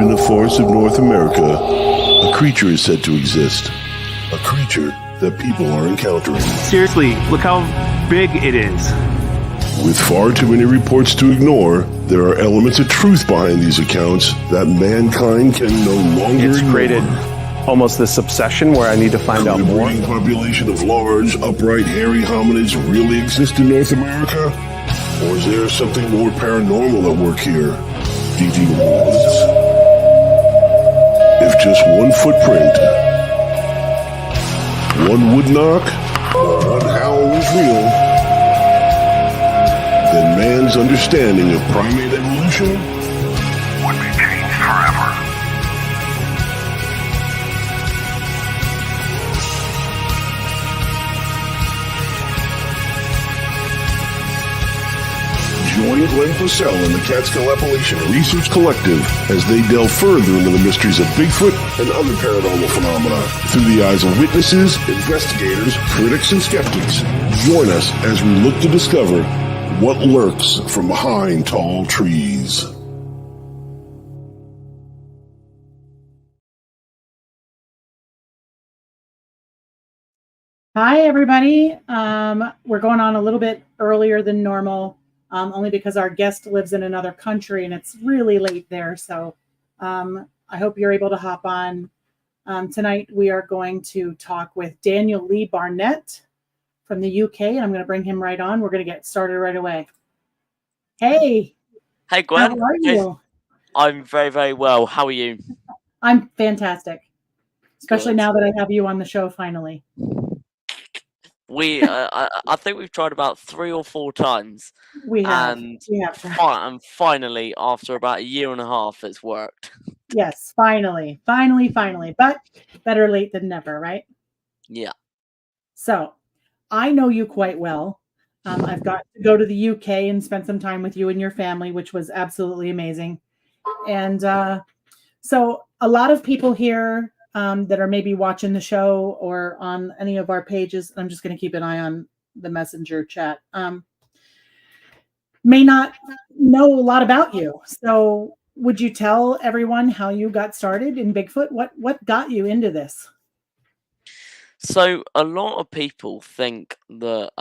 in the forests of North America, a creature is said to exist. A creature that people are encountering. Seriously, look how big it is. With far too many reports to ignore, there are elements of truth behind these accounts that mankind can no longer It's ignore. created almost this obsession where I need to find out Could the more. breeding population of large, upright, hairy hominids really exist in North America? Or is there something more paranormal at work here? DD Woods. If just one footprint, one wood knock, or one howl was real, then man's understanding of primate evolution would be changed forever. Join Glenn Purcell and the Catskill Appalachian Research Collective as they delve further into the mysteries of Bigfoot and other paranormal phenomena through the eyes of witnesses, investigators, critics, and skeptics. Join us as we look to discover what lurks from behind tall trees. Hi, everybody. We're going on a little bit earlier than normal, only because our guest lives in another country and it's really late there. So I hope you're able to hop on. Tonight, we are going to talk with Daniel Lee Barnett from the UK, and I'm going to bring him right on. We're going to get started right away. Hey. Hey, Gwen. How are you? I'm very, very well. How are you? I'm fantastic, especially Good. now that I have you on the show finally. I think we've tried about 3 or 4 times. We have. And, We have. and finally, after about a year and a half, it's worked. Yes, finally. But better late than never, right? Yeah. So I know you quite well. I've got to go to the UK and spend some time with you and your family, which was absolutely amazing. And so a lot of people here that are maybe watching the show or on any of our pages, I'm just going to keep an eye on the messenger chat, may not know a lot about you. So would you tell everyone how you got started in Bigfoot? What got you into this? So a lot of people think that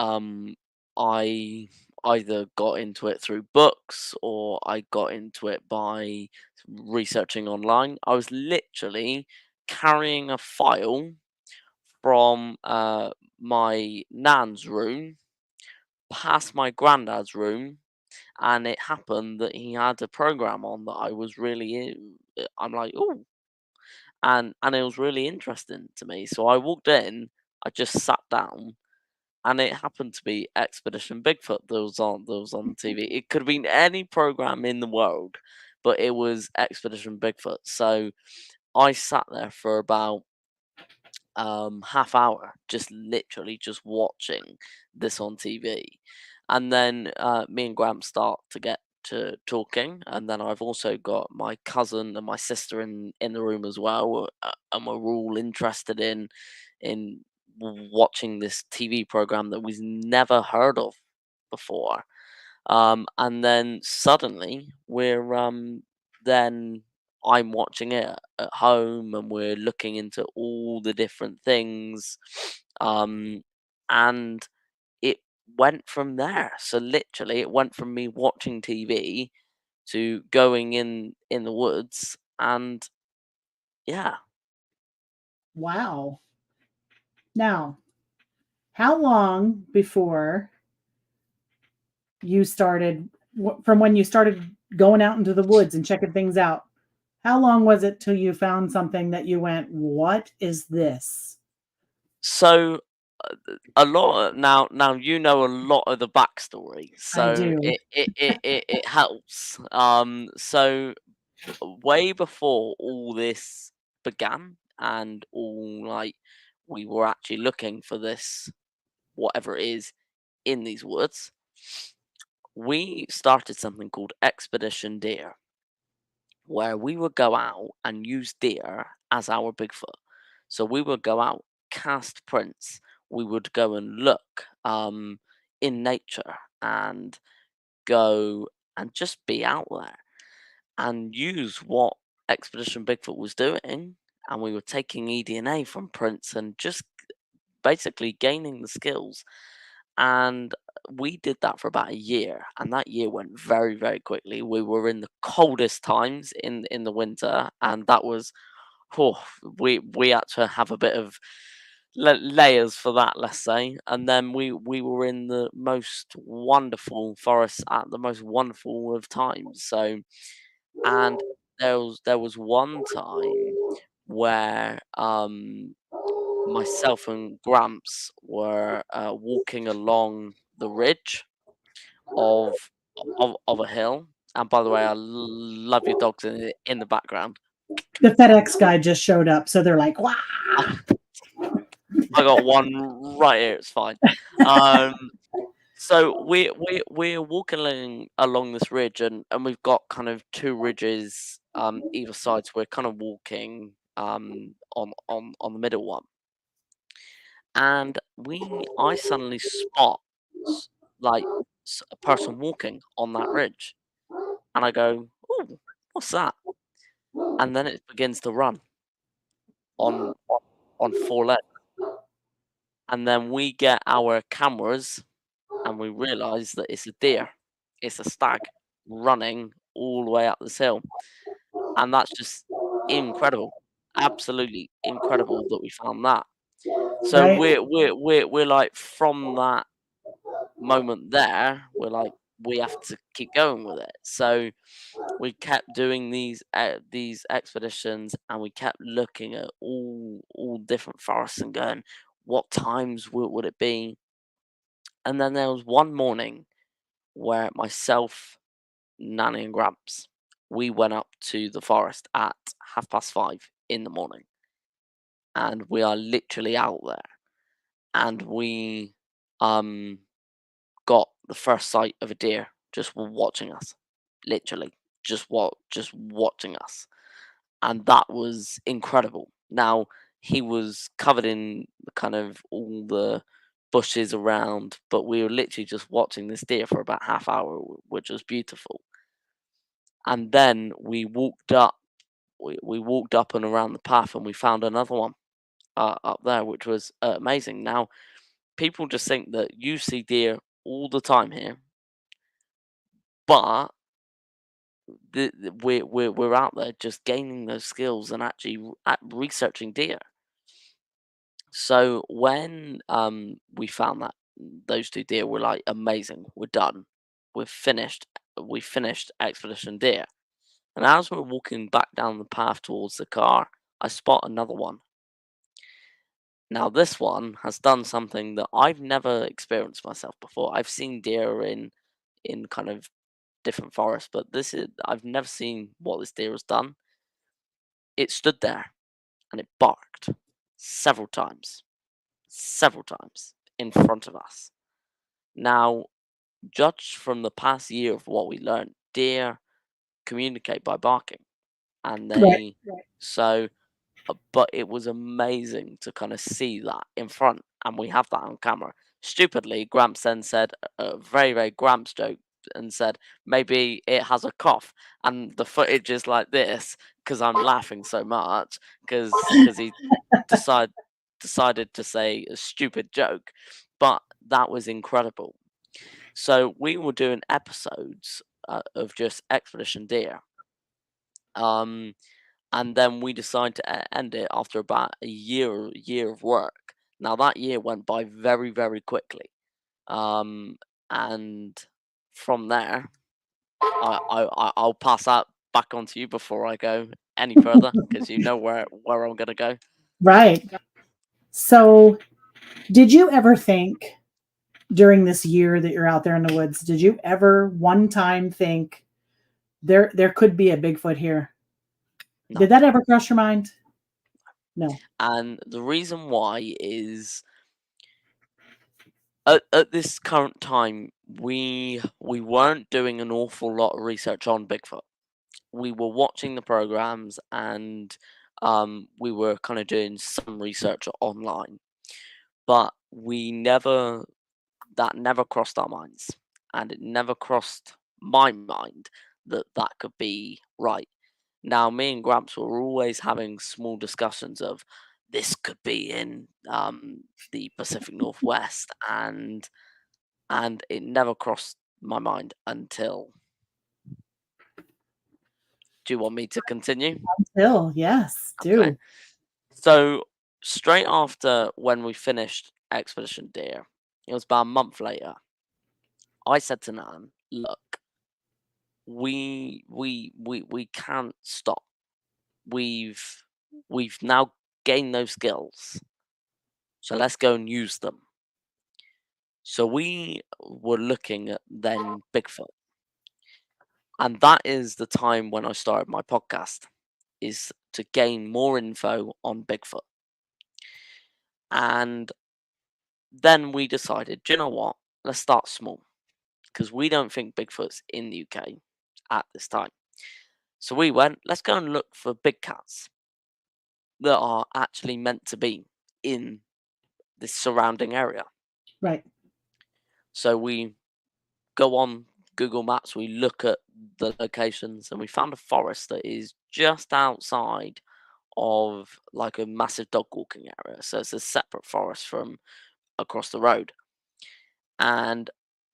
I either got into it through books or I got into it by researching online. I was literally carrying a file from my nan's room past my granddad's room, and it happened that he had a program on that I was really I'm like, oh, and it was really interesting to me. So I walked in, I just sat down, and it happened to be Expedition Bigfoot that was on TV. It could have been any program in the world, but it was Expedition Bigfoot. So I sat there for about half hour, just literally just watching this on TV, and then me and Graham start to get to talking, and then I've also got my cousin and my sister in the room as well, and we're all interested in watching this TV program that we've never heard of before. And then suddenly then I'm watching it at home and we're looking into all the different things. And it went from there. So literally it went from me watching TV to going in the woods, and yeah. Wow. Now, how long before you started, from when you started going out into the woods and checking things out, how long was it till you found something that you went, what is this? So a lot of, now you know a lot of the backstory, I so do. it helps. So way before all this began and all, like, we were actually looking for this, whatever it is, in these woods, we started something called Expedition Deer, where we would go out and use deer as our Bigfoot. So we would go out, cast prints, we would go and look in nature and go and just be out there and use what Expedition Bigfoot was doing, and we were taking eDNA from prints and just basically gaining the skills. And we did that for about a year, and that year went very, very quickly. We were in the coldest times in the winter, and that was, oh, we had to have a bit of layers for that, let's say. And then we were in the most wonderful forests at the most wonderful of times. So, and there was one time where myself and Gramps were walking along the ridge of of a hill. And by the way, I love your dogs in the background. The FedEx guy just showed up, so they're like, "Wow!" I got one right here. It's fine. Um, so we're walking along this ridge, and we've got kind of two ridges either side. So we're kind of walking on the middle one, and I suddenly spot like a person walking on that ridge, and I go, "Oh, what's that?" And then it begins to run on on four legs, and then we get our cameras and we realise that it's a deer, it's a stag running all the way up this hill, and that's just incredible, absolutely incredible that we found that. So Right? we're like, from that moment there, we're like, we have to keep going with it. So we kept doing these expeditions, and we kept looking at all different forests and going, what times would it be? And then there was one morning where myself, Nanny, and Gramps, we went up to the forest at 5:30 in the morning, and we are literally out there, and we um got the first sight of a deer just watching us, literally just watching us, and that was incredible. Now, he was covered in kind of all the bushes around, but we were literally just watching this deer for about half hour, which was beautiful. And then we walked up and around the path, and we found another one up there, which was amazing. Now, people just think that you see deer all the time here, but we're out there just gaining those skills and actually researching deer. So when we found that those two deer were like, amazing, we're done, we've finished, we finished Expedition Deer. And as we're walking back down the path towards the car, I spot another one. Now this one has done something that I've never experienced myself before. I've seen deer in kind of different forests, but this is, I've never seen what this deer has done. It stood there and it barked several times, several times in front of us. Now, judged from the past year of what we learned, deer communicate by barking, and Right. they so. But it was amazing to kind of see that in front, and we have that on camera. Stupidly, Gramps then said a very, very Gramps joke and said maybe it has a cough, and the footage is like this because I'm laughing so much because he decided to say a stupid joke, but that was incredible. So we were doing episodes of just Expedition Deer. Um, and then we decided to end it after about a year of work. Now that year went by very, very quickly, um, and from there, I'll pass that back on to you before I go any further, because you know where I'm gonna go. Right. So, did you ever think during this year that you're out there in the woods, did you ever one time think there could be a Bigfoot here? No. Did that ever cross your mind? No. And the reason why is, at this current time, we weren't doing an awful lot of research on Bigfoot. We were watching the programs, and we were kind of doing some research online, but that never crossed our minds, and it never crossed my mind that that could be right. Now, me and Gramps were always having small discussions of this could be in the Pacific Northwest, and it never crossed my mind until. Do you want me to continue? Bill, yes, Okay. do. So straight after when we finished Expedition Deer, it was about a month later. I said to Nan, "Look, we can't stop. We've now gained those skills, so let's go and use them." So we were looking at then Bigfoot, and that is the time when I started my podcast, is to gain more info on Bigfoot. And then we decided, do you know what? Let's start small, because we don't think Bigfoot's in the UK at this time. So we went, let's go and look for big cats that are actually meant to be in this surrounding area. Right. So we go on Google Maps, we look at the locations, and we found a forest that is just outside of like a massive dog walking area. So it's a separate forest from across the road. And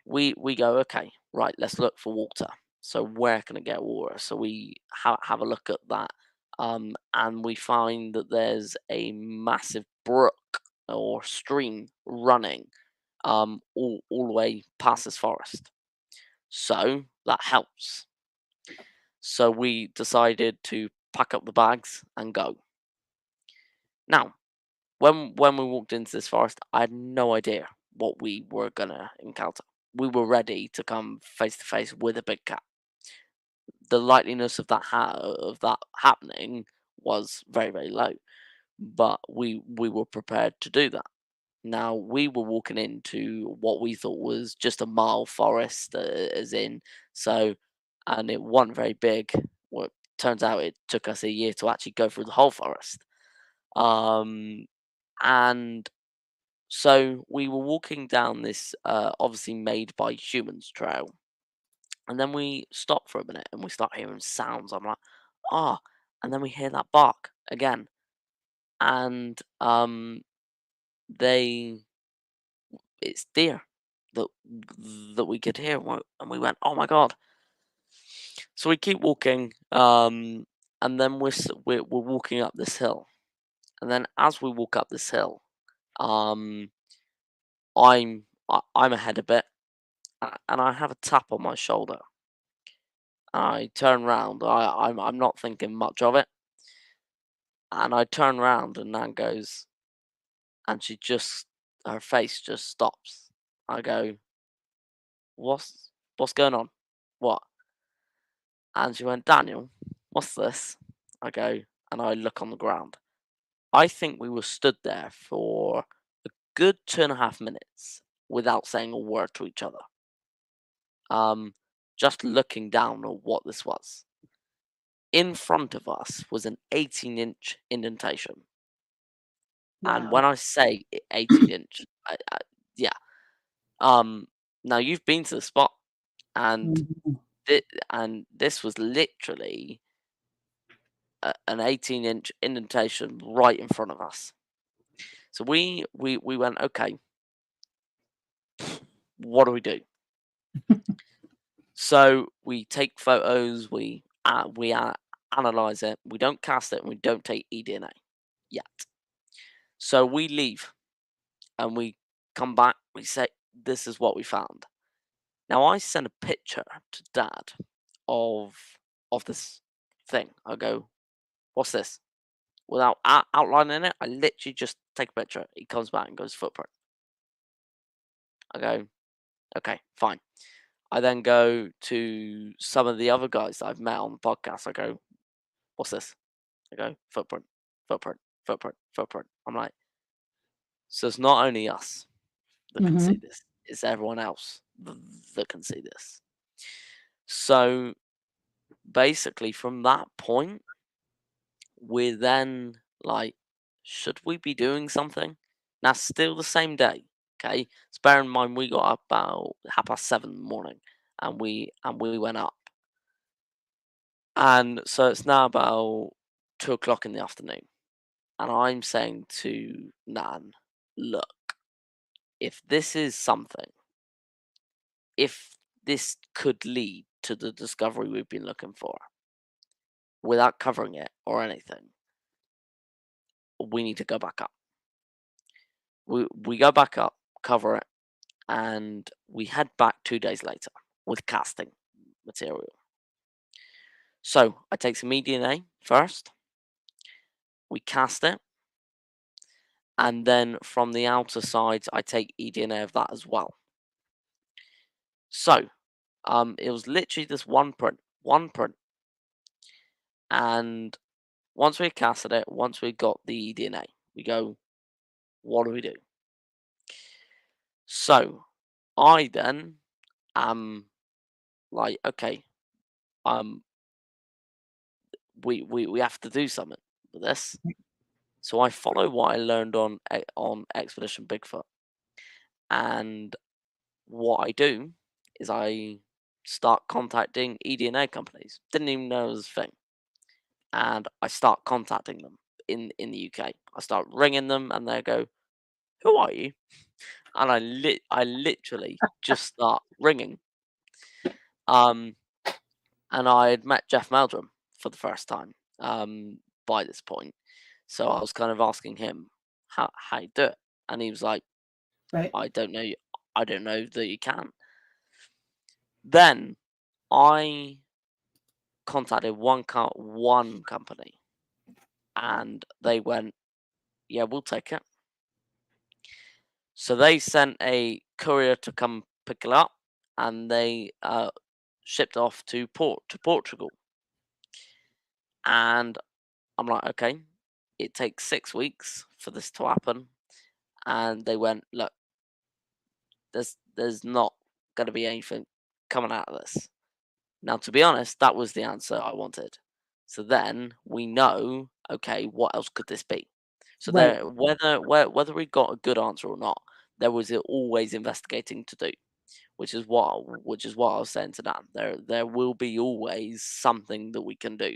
we go, okay, right, let's look for water. So where can I get water? So we have a look at that, and we find that there's a massive brook or stream running all the way past this forest. So that helps. So we decided to pack up the bags and go. Now, when we walked into this forest, I had no idea what we were gonna encounter. We were ready to come face to face with a big cat. The likeliness of that happening was very, very low, but we were prepared to do that. Now we were walking into what we thought was just a mile forest, as in so, and it wasn't very big. Well, turns out it took us a year to actually go through the whole forest. Um, and so we were walking down this obviously made by humans trail, and then we stop for a minute and we start hearing sounds. I'm like, ah, and then we hear that bark again, and they it's deer that that we could hear, and we went, oh my god. So we keep walking, and then we're walking up this hill, and then as we walk up this hill, um, I'm ahead a bit, and I have a tap on my shoulder. I turn round. I'm not thinking much of it, and I turn round, and Nan goes, and her face just stops. I go, what's going on? What? And she went, Daniel, what's this? I go, and I look on the ground. I think we were stood there for a good 2.5 minutes without saying a word to each other. Just looking down at what this was. In front of us was an 18-inch indentation. And when Wow. I say 18-inch, yeah. Now you've been to the spot, and Mhm. and this was literally an 18-inch indentation right in front of us. So we went, okay, what do we do? So we take photos, we analyze it. We don't cast it, and we don't take eDNA yet. So we leave, and we come back. We say, this is what we found. Now I send a picture to Dad of this thing. I go, what's this? Without outlining it, I literally just take a picture. He comes back and goes, footprint. I go, okay, fine. I then go to some of the other guys that I've met on the podcast. I go, what's this? I go, footprint, footprint, footprint, footprint. I'm like, so it's not only us that can see Mhm. this, it's everyone else that can see this. So basically, from that point, we're then like, should we be doing something? Now, still the same day, okay? So bear in mind, we got up about 7:30 in the morning, and we went up. And so it's now about 2 o'clock in the afternoon. And I'm saying to Nan, look, if this is something, if this could lead to the discovery we've been looking for without covering it or anything, we need to go back up. We go back up, cover it, and we head back 2 days later with casting material. So I take some eDNA first, we cast it, and then from the outer sides I take eDNA of that as well. So it was literally this one print, and once we casted it, once we got the eDNA, we go, what do we do? So I then am like, okay, we have to do something with this. So I follow what I learned on Expedition Bigfoot, and what I do is I start contacting eDNA companies. Didn't even know it was a thing, and I start contacting them in the UK. I start ringing them, and they go, "Who are you?" And I literally just start ringing. And I had met Jeff Meldrum for the first time by this point, so I was kind of asking him how you do it, and he was like, Right. I don't know that you can. Then I contacted one company, and they went, yeah, we'll take it. So they sent a courier to come pick it up, and they shipped off to Portugal. And I'm like, okay, it takes 6 weeks for this to happen. And they went, look, there's not going to be anything coming out of this. Now, to be honest, that was the answer I wanted. So then we know, okay, what else could this be? So Right. there, whether we got a good answer or not, there was always investigating to do, which is what I was saying to Dan. There will be always something that we can do.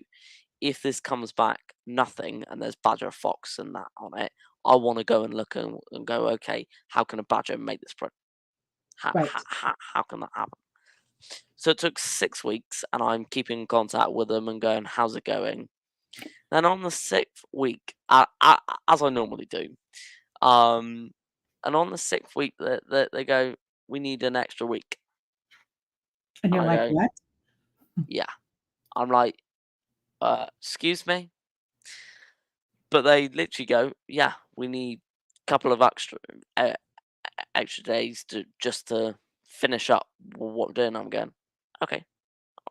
If this comes back nothing and there's badger, fox, and that on it, I want to go and look and go, okay, how can a badger make this print? Right. How can that happen? So it took 6 weeks, and I'm keeping in contact with them and going, how's it going? Then on the 6th week, as I normally do, and on the 6th week, they go, we need an extra week. And you're I like, go, what? yeah. I'm like, excuse me? But they literally go, yeah, we need a couple of extra days to finish up what we're doing. I'm going, okay,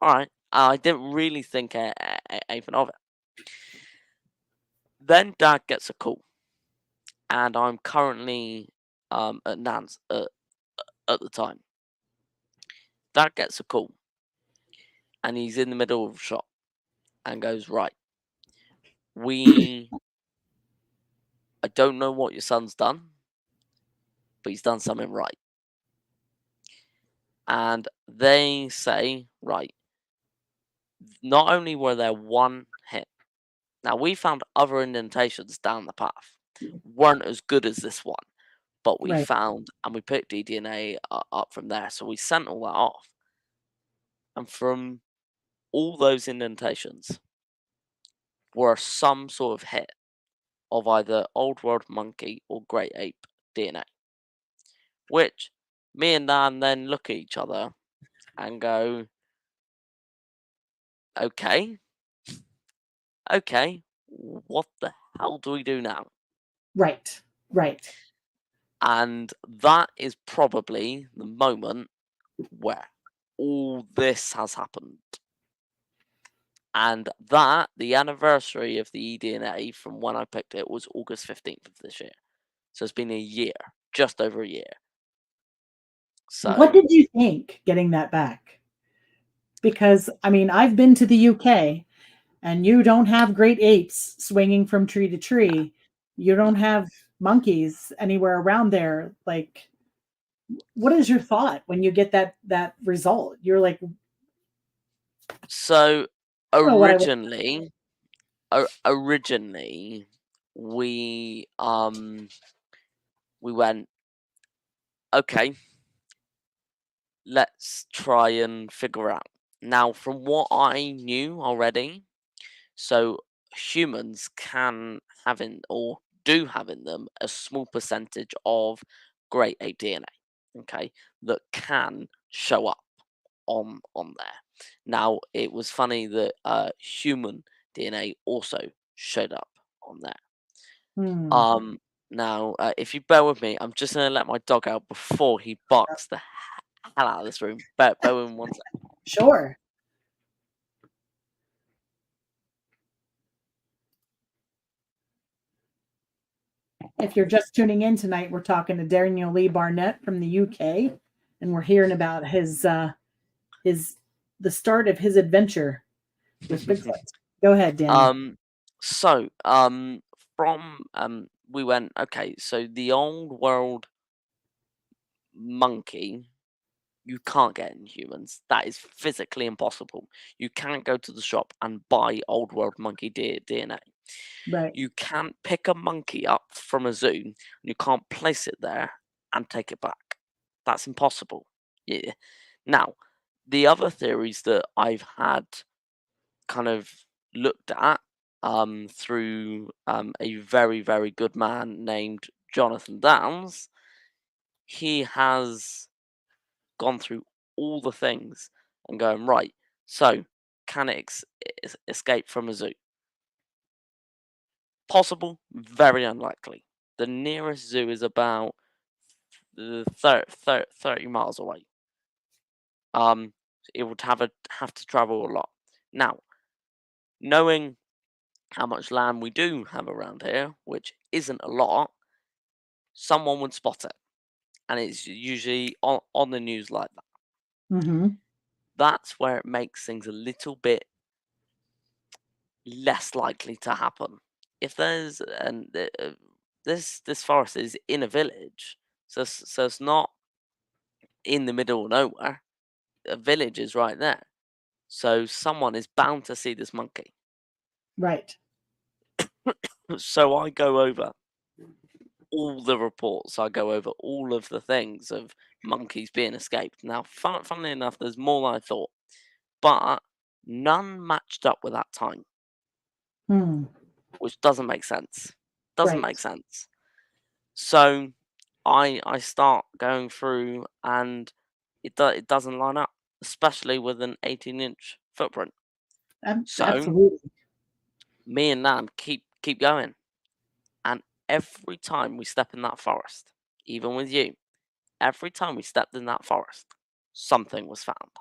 all right. I didn't really think anything of it. Then Dad gets a call, and I'm currently at Nan's at the time. Dad gets a call, and he's in the middle of a shop, and goes, right, I don't know what your son's done, but he's done something right. And they say, right, not only were there one hit, now we found other indentations down the path, weren't as good as this one, but we Right. found and we picked eDNA up from there. So we sent all that off. And from all those indentations were some sort of hit of either old world monkey or great ape DNA. Which me and Nan then look at each other and go, okay, what the hell do we do now? Right. Right. And that is probably the moment where all this has happened. And that, the anniversary of the eDNA from when I picked it was August 15th of this year. So it's been a year, just over a year. So What did you think getting that back? Because, I mean, I've been to the UK, and you don't have great apes swinging from tree to tree. You don't have monkeys anywhere around there. Like, what is your thought when you get that result? You're like, So know what I would. Originally, originally, we we went, okay, let's try and figure out. Now, from what I knew already, so humans can have in or do have in them a small percentage of grade A DNA, okay, that can show up on there. Now, it was funny that human DNA also showed up on there. Hmm. Um, Now, if you bear with me, I'm just gonna let my dog out before he barks the hell out of this room. Bear with me one sec. Sure. If you're just tuning in tonight, we're talking to Daniel Lee Barnett from the UK, and we're hearing about his the start of his adventure with Bigfoot. Go ahead, Dan. So, from we went, okay, so the old world monkey you can't get in humans. That is physically impossible. You can't go to the shop and buy old world monkey DNA. Right. You can't pick a monkey up from a zoo and you can't place it there and take it back. That's impossible. Yeah. Now, the other theories that I've had kind of looked at through a very, very good man named Jonathan Downs, he has gone through all the things and going, right, so can it escape from a zoo? Possible, very unlikely. The nearest zoo is about 30 miles away. It would have to travel a lot. Now, knowing how much land we do have around here, which isn't a lot, someone would spot it, and it's usually on the news like that. Mm-hmm. That's where it makes things a little bit less likely to happen. If there's this forest is in a village, so it's not in the middle of nowhere. A village is right there, so someone is bound to see this monkey. Right. So I go over all the reports. I go over all of the things of monkeys being escaped. Now, funnily enough, there's more than I thought, but none matched up with that time, Hmm. which doesn't make sense. Doesn't Right. make sense. So I start going through, and it doesn't line up, especially with an 18-inch footprint. So Absolutely. me and Nan keep going, and every time we step in that forest, even with you, every time we stepped in that forest, something was found.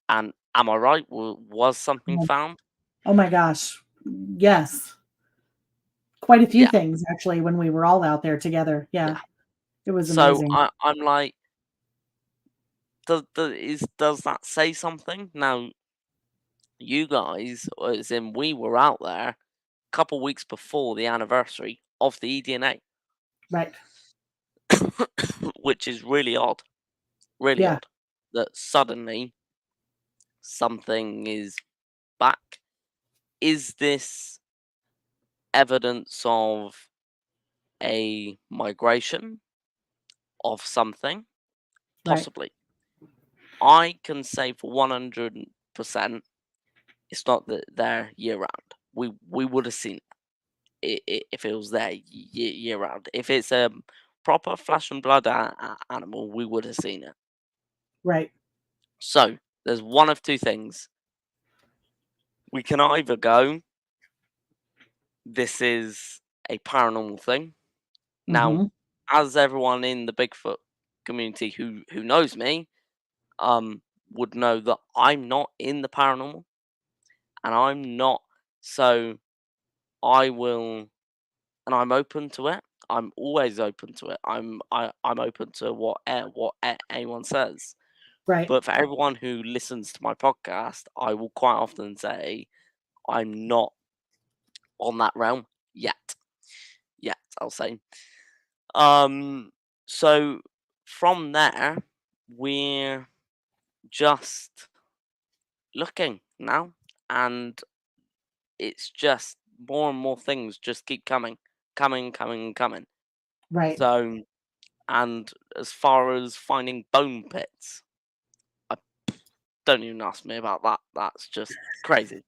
And am I right? Was something Oh, found? oh my gosh. Yes. Quite a few Yeah, things actually when we were all out there together. Yeah. yeah. It was So amazing. I'm like, does that say something? Now you guys, as in we were out there a couple weeks before the anniversary of the eDNA, Right. which is really odd. Really Yeah. odd that suddenly something is back. Is this evidence of a migration of something? Right. Possibly. I can say for 100% it's not that they're year round. We would have seen it if it was there year round. If it's a proper flesh and blood animal, we would have seen it. Right. So there's one of two things. We can either go, this is a paranormal thing. Now, Mhm. as everyone in the Bigfoot community who knows me, would know that I'm not in the paranormal, and I'm not. So I will, and I'm open to it. I'm always open to it. I'm open to what anyone says. Right. But for everyone who listens to my podcast, I will quite often say I'm not on that realm yet. Yet, I'll say. Um. So from there, we're just looking. now, and it's just more and more things just keep coming, coming. Right. So, and as far as finding bone pits, I don't even ask me about that. That's just crazy.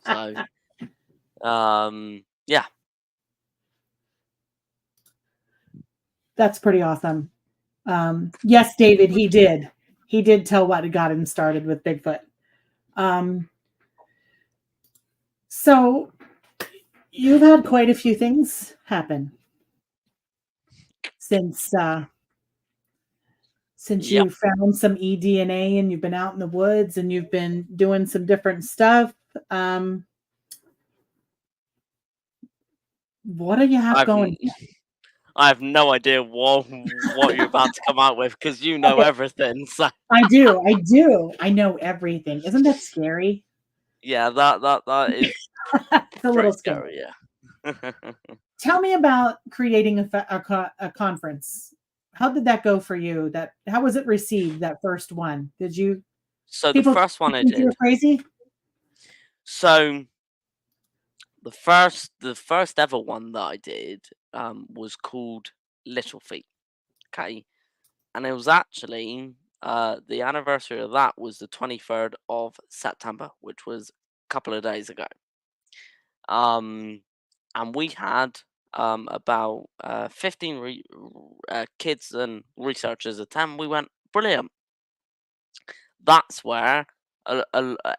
So, yeah, That's pretty awesome. Yes, David, he did. He did tell what got him started with Bigfoot. Um, so you've had quite a few things happen since yep. you found some eDNA and you've been out in the woods and you've been doing some different stuff. Um, what do you have I've going? I have no idea what you're about to come out with because you know Okay, everything. So I do. I do. I know everything. Isn't that scary? yeah, that is It's a little pretty scary. scary. Yeah. Tell me about creating a conference. How did that go for you? How was it received, that first one? Did you So the people first one I think you were did. crazy? So the first ever one that I did was called Little Feet. Okay, and it was actually the anniversary of that was the 23rd of September, which was a couple of days ago. Um, and we had about 15 kids and researchers attend. We went brilliant. That's where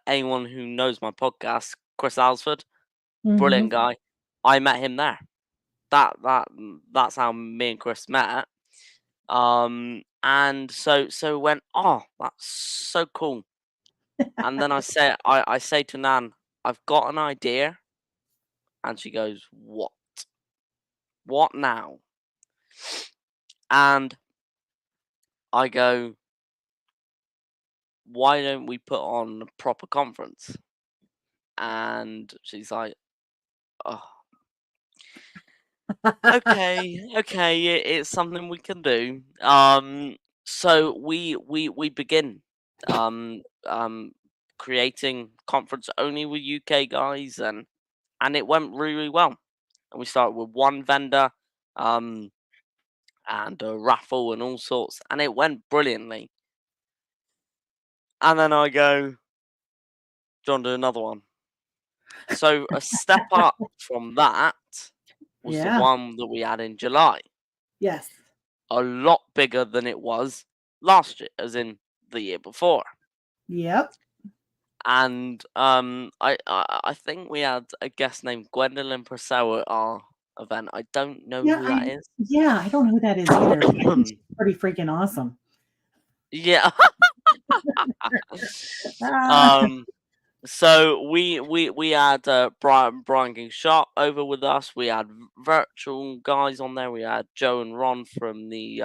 anyone who knows my podcast, Chris Alsford, brilliant Mhm. guy. I met him there. That's how me and Chris met. And so went, oh, that's so cool. And then I say to Nan, I've got an idea, and she goes, what? What now? And I go, why don't we put on a proper conference? And she's like, oh, okay, it's something we can do. So we begin um um creating conference only with UK guys, and it went really well. And we started with one vendor, um, and a raffle and all sorts, and it went brilliantly. And then I go, John, do another one. So a step up from that was the Yeah. one that we had in July. Yes. A lot bigger than it was last year, as in the year before. Yep. And I think we had a guest named Gwendolyn Purcell at our event. I don't know Yeah, who that is. I don't know who that is either, but I think she's pretty freaking awesome. Yeah. Ah, um. So we had Brian King Sharp over with us. We had virtual guys on there. We had Joe and Ron from the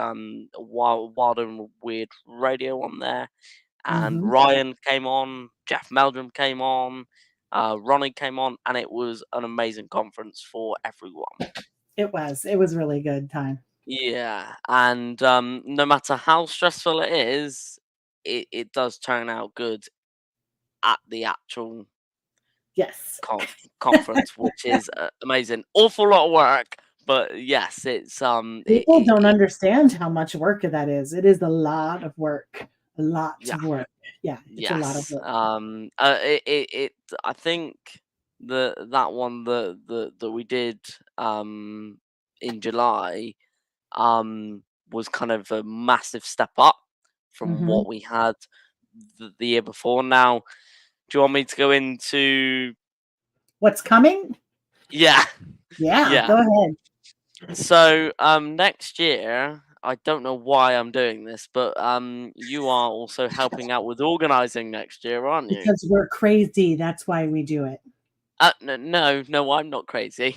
Wild and Weird Radio on there, and mhm. Ryan came on. Jeff Meldrum came on. Ronnie came on, and it was an amazing conference for everyone. It was. It was really good time. Yeah, and no matter how stressful it is, it does turn out good at the actual Yes. conference, which is amazing. Awful lot of work, but yes, it's People don't understand how much work that is. It is a lot of work. A lot yeah, of work. Yeah, it's a lot of yes. work. I think that one that we did in July was kind of a massive step up from Mhm. what we had the year before. Now, do you want me to go into? What's coming? Yeah, Yeah, yeah. go ahead. So next year, I don't know why I'm doing this, but you are also helping out with organizing next year, aren't you? Because we're crazy. That's why we do it. No, I'm not crazy.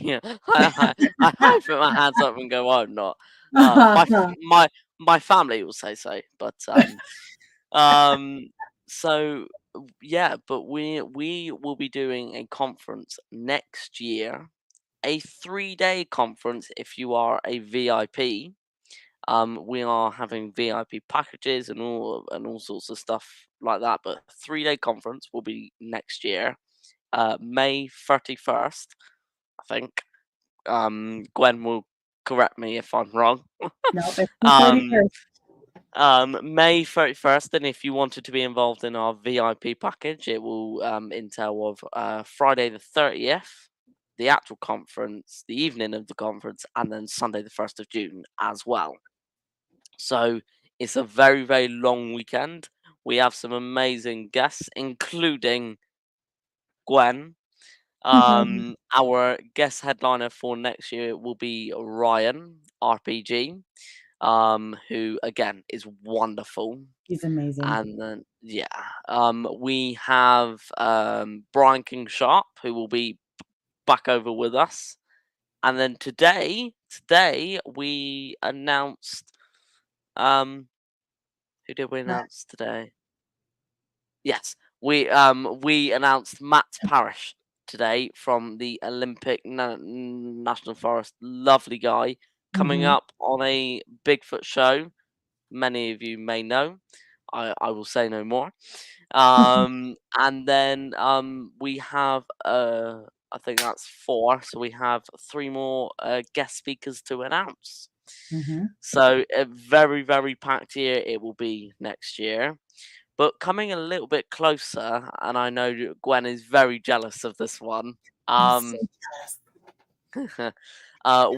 I put my hands up and go, I'm not. My family will say so, but um, so yeah, but we will be doing a conference next year, a 3-day conference if you are a VIP. We are having VIP packages and all sorts of stuff like that. But 3-day conference will be next year, May 31st, I think. Gwen will correct me if I'm wrong. No, it's the um, 31st. May 31st, and if you wanted to be involved in our VIP package, it will entail of Friday the 30th, the actual conference, the evening of the conference, and then Sunday the 1st of June as well. So it's a very, very long weekend. We have some amazing guests, including Gwen. Our guest headliner for next year will be Ryan RPG, who again is wonderful. He's amazing. And then we have Brian King Sharp, who will be back over with us. And then today we announced who did we announce today? Yes, we announced Matt Parrish today from the Olympic National Forest. Lovely guy coming up on a Bigfoot show. Many of you may know. I will say no more. And then we have I think that's 4. So we have 3 more guest speakers to announce. So a very, very packed year it will be next year. But coming a little bit closer, and I know Gwen is very jealous of this one.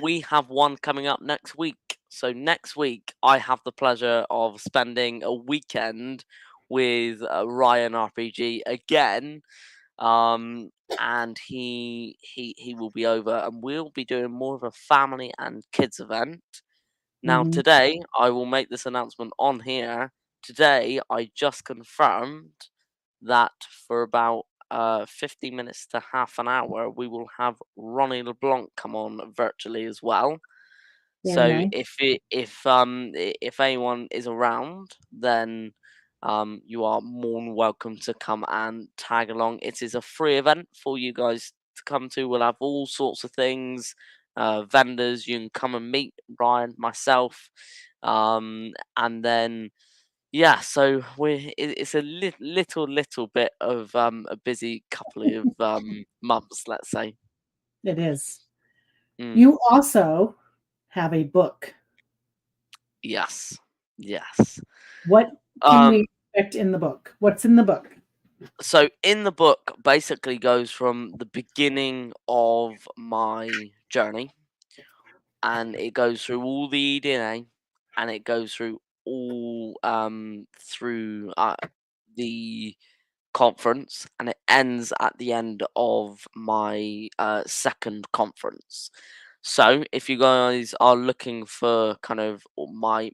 We have one coming up next week. So next week, I have the pleasure of spending a weekend with Ryan RPG again, and he will be over, and we'll be doing more of a family and kids event. Now today, I will make this announcement on here. Today, I just confirmed that for about 50 minutes to half an hour, we will have Ronnie LeBlanc come on virtually as well. So if anyone is around, then you are more than welcome to come and tag along. It is a free event for you guys to come to. We'll have all sorts of things, vendors. You can come and meet Ryan, myself, and then. Yeah, so it's a little bit of a busy couple of months, let's say. It is. You also have a book. Yes. What can we expect in the book? What's in the book? So in the book basically goes from the beginning of my journey, and it goes through all the eDNA, and it goes through all through the conference, and it ends at the end of my second conference. So if you guys are looking for kind of my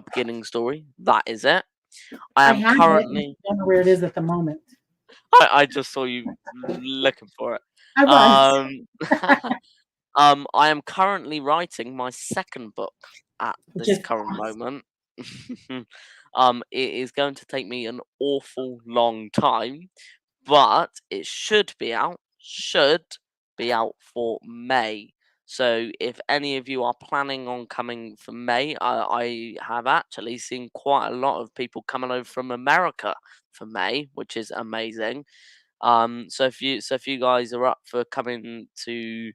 beginning story, that is it. I am currently. I don't know where it is at the moment. I just saw you looking for it. I was. I am currently writing my second book at this current moment. It is going to take me an awful long time, but it should be out for May. So if any of you are planning on coming for May, I have actually seen quite a lot of people coming over from America for May, which is amazing. So if you guys are up for coming to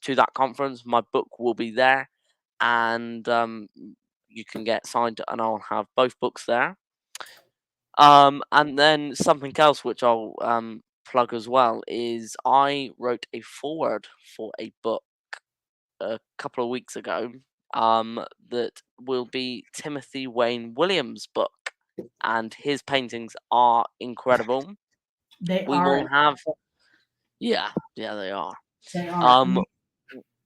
that conference, my book will be there, and you can get signed, and I'll have both books there. And then something else which I'll plug as well is I wrote a foreword for a book a couple of weeks ago that will be Timothy Wayne Williams' book, and his paintings are incredible. They will have they are. They are.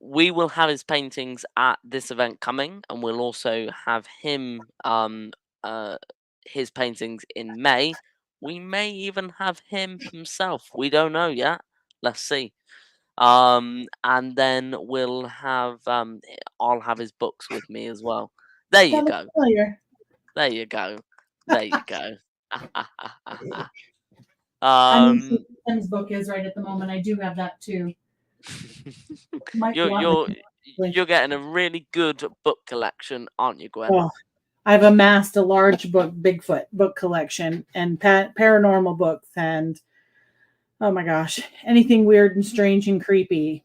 We will have his paintings at this event coming, and we'll also have him his paintings in May. We may even have him himself. We don't know yet. Let's see. And then we'll have I'll have his books with me as well. There you go. There you go. There you go. I know Tim's book is right at the moment. I do have that too. you're getting a really good book collection, aren't you, Gwen? Oh, I've amassed a large Bigfoot book collection and paranormal books, and oh my gosh, anything weird and strange and creepy.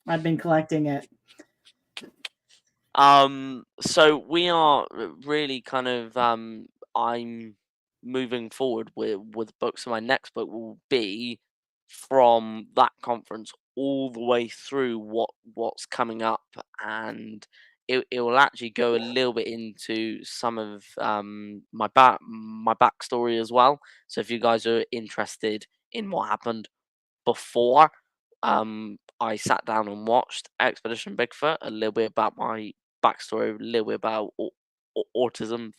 I've been collecting it. So we are really kind of I'm moving forward with books. So my next book will be from that conference all the way through what's coming up, and it will actually go a little bit into some of my backstory as well. So if you guys are interested in what happened before I sat down and watched Expedition Bigfoot, a little bit about my backstory, a little bit about autism,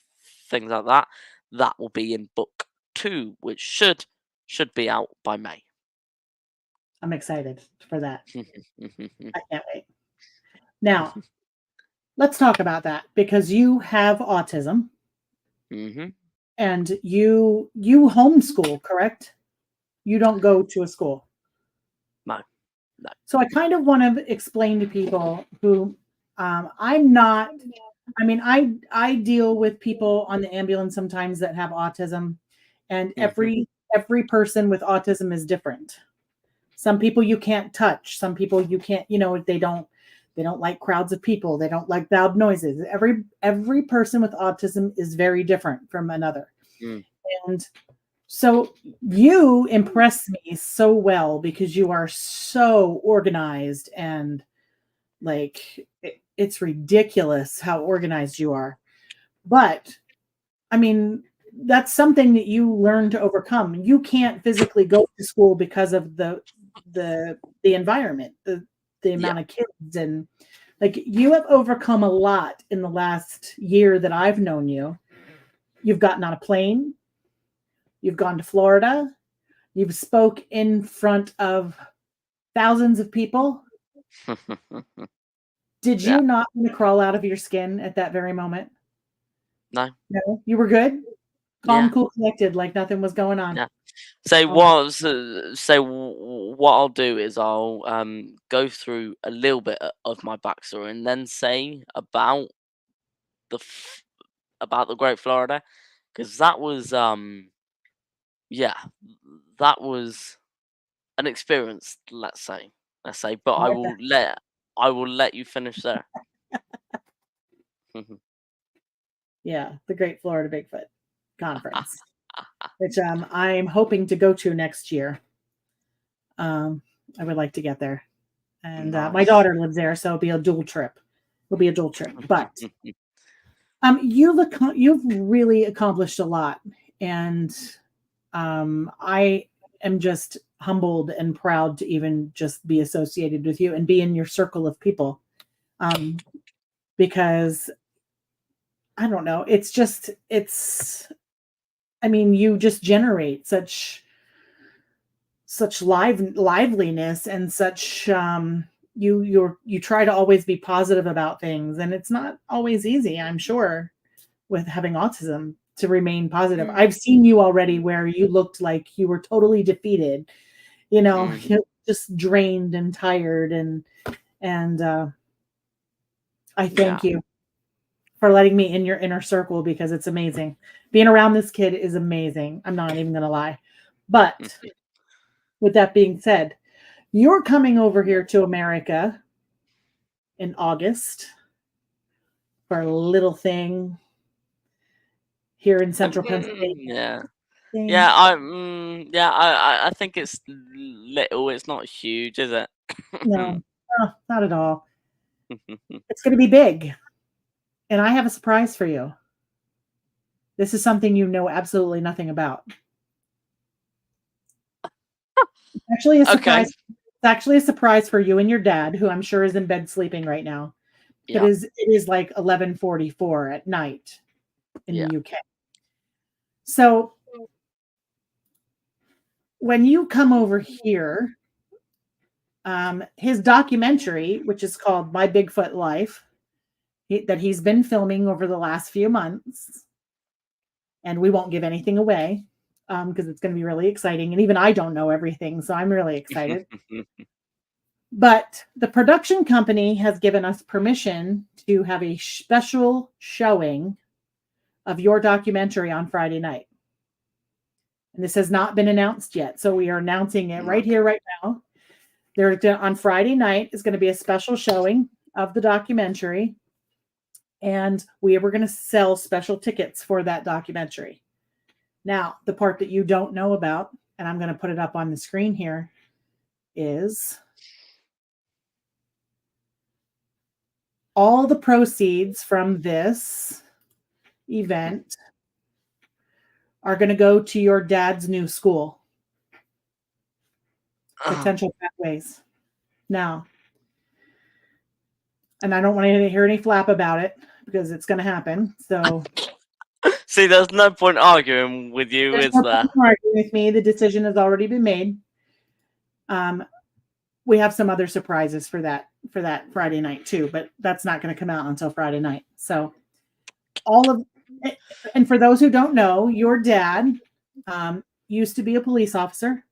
things like that. That will be in book 2, which should be out by May. I'm excited for that. I can't wait. Now, let's talk about that because you have autism and you homeschool, correct? You don't go to a school. No. So I kind of want to explain to people who I'm not. I mean, I deal with people on the ambulance sometimes that have autism, and every person with autism is different. Some people you can't touch. Some people you can't. They don't like crowds of people. They don't like loud noises. Every person with autism is very different from another, and so you impress me so well because you are so organized and it's ridiculous how organized you are. But I mean, that's something that you learn to overcome. You can't physically go to school because of the environment, the amount of kids, and you have overcome a lot in the last year that I've known you. You've gotten on a plane. You've gone to Florida. You've spoke in front of thousands of people. Did you not want to crawl out of your skin at that very moment? No. No, you were good, calm, cool, collected, like nothing was going on. Yeah. So what I'll do is I'll go through a little bit of my backstory and then say about the Great Florida, because that was that was an experience, let's say. But I will let you finish there. Yeah, the Great Florida Bigfoot Conference, which I'm hoping to go to next year. I would like to get there, and my daughter lives there, so it'll be a dual trip. But you've really accomplished a lot, and I am just humbled and proud to even just be associated with you and be in your circle of people, because I don't know, I mean, you just generate such liveliness and such you try to always be positive about things, and it's not always easy, I'm sure, with having autism, to remain positive. I've seen you already where you looked like you were totally defeated, you're just drained and tired, and I thank you for letting me in your inner circle, because it's amazing. Being around this kid is amazing. I'm not even going to lie. But with that being said, you're coming over here to America in August for a little thing here in central Pennsylvania. I think it's little. It's not huge, is it? No, not at all. It's going to be big. And I have a surprise for you. This is something you know absolutely nothing about. It's actually a surprise. Okay. It's actually a surprise for you and your dad, who I'm sure is in bed sleeping right now. Yeah. It is like 11:44 at night in the UK. So when you come over here, his documentary, which is called My Bigfoot Life, that he's been filming over the last few months, and we won't give anything away because it's going to be really exciting, and even I don't know everything, so I'm really excited. But the production company has given us permission to have a special showing of your documentary on Friday night. And this has not been announced yet. So we are announcing it right here, right now. On Friday night is going to be a special showing of the documentary. And we were going to sell special tickets for that documentary. Now, the part that you don't know about, and I'm going to put it up on the screen here, is all the proceeds from this event are going to go to your dad's new school, Potential Pathways. Now, and I don't want to hear any flap about it because it's going to happen. So, see, there's no point arguing with you, is there? Arguing with me. The decision has already been made. We have some other surprises for that Friday night too, but that's not going to come out until Friday night. So, and for those who don't know, your dad used to be a police officer,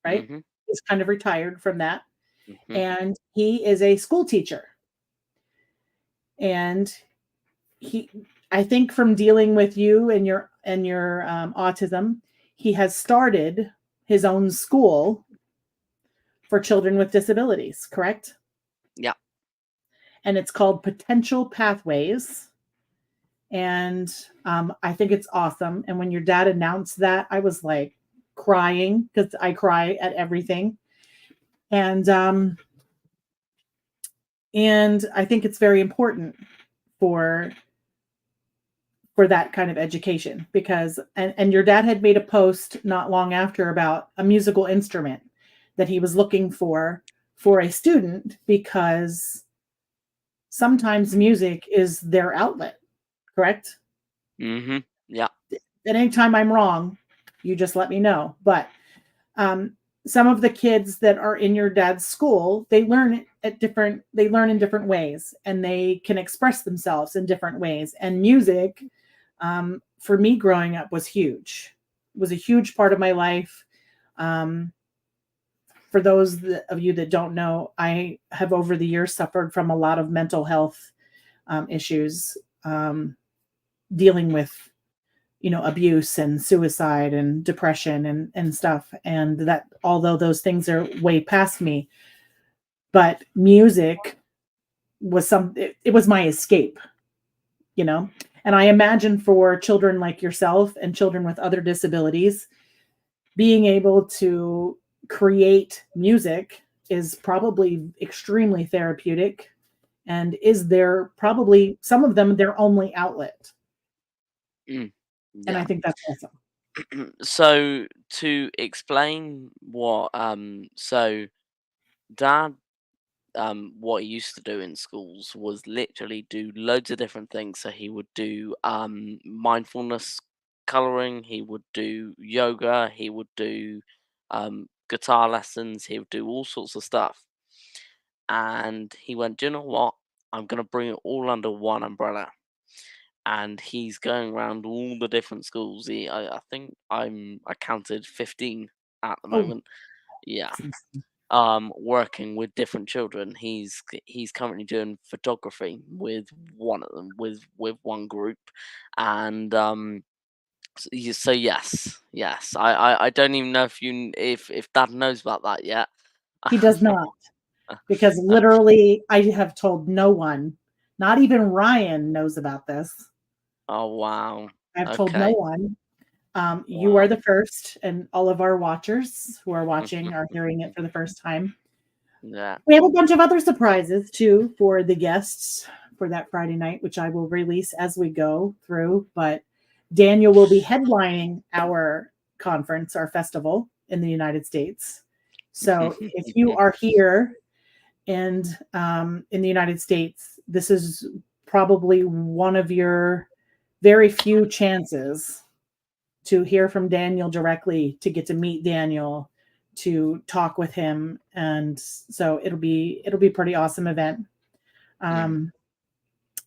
right? Mm-hmm. He's kind of retired from that, Mm-hmm. and he is a school teacher. And I think from dealing with you and your autism, he has started his own school for children with disabilities, correct? Yeah. And it's called Potential Pathways. And I think it's awesome. And when your dad announced that, I was like crying because I cry at everything. And I think it's very important for that kind of education because, and your dad had made a post not long after about a musical instrument that he was looking for a student because sometimes music is their outlet, correct? Mm-hmm. Yeah. And anytime I'm wrong, you just let me know. But some of the kids that are in your dad's school, they learn in different ways, and they can express themselves in different ways. And music, for me growing up, was huge. It was a huge part of my life. For those of you that don't know, I have over the years suffered from a lot of mental health issues, dealing with abuse and suicide and depression and stuff. And that, although those things are way past me, but music was it was my escape, and I imagine for children like yourself and children with other disabilities, being able to create music is probably extremely therapeutic, and is there probably some of them their only outlet. Yeah. And I think that's awesome. So to explain what so Dad what he used to do in schools was literally do loads of different things. So he would do mindfulness coloring, he would do yoga, he would do guitar lessons, he would do all sorts of stuff. And he went, do you know what? I'm gonna bring it all under one umbrella. And he's going around all the different schools. I think I counted 15 at the Oh, moment. Yeah. Working with different children. He's currently doing photography with one of them, with one group, and so yes. I don't even know if Dad knows about that yet. he does not, because literally I have told no one, not even Ryan knows about this. Oh wow. I've told no Okay. one. You are the first, and all of our watchers who are watching are hearing it for the first time. Yeah. We have a bunch of other surprises too for the guests for that Friday night, which I will release as we go through. But Daniel will be headlining our conference, our festival in the United States. So if you are here and in the United States, this is probably one of your very few chances to hear from Daniel directly, to get to meet Daniel, to talk with him. And so it'll be a pretty awesome event.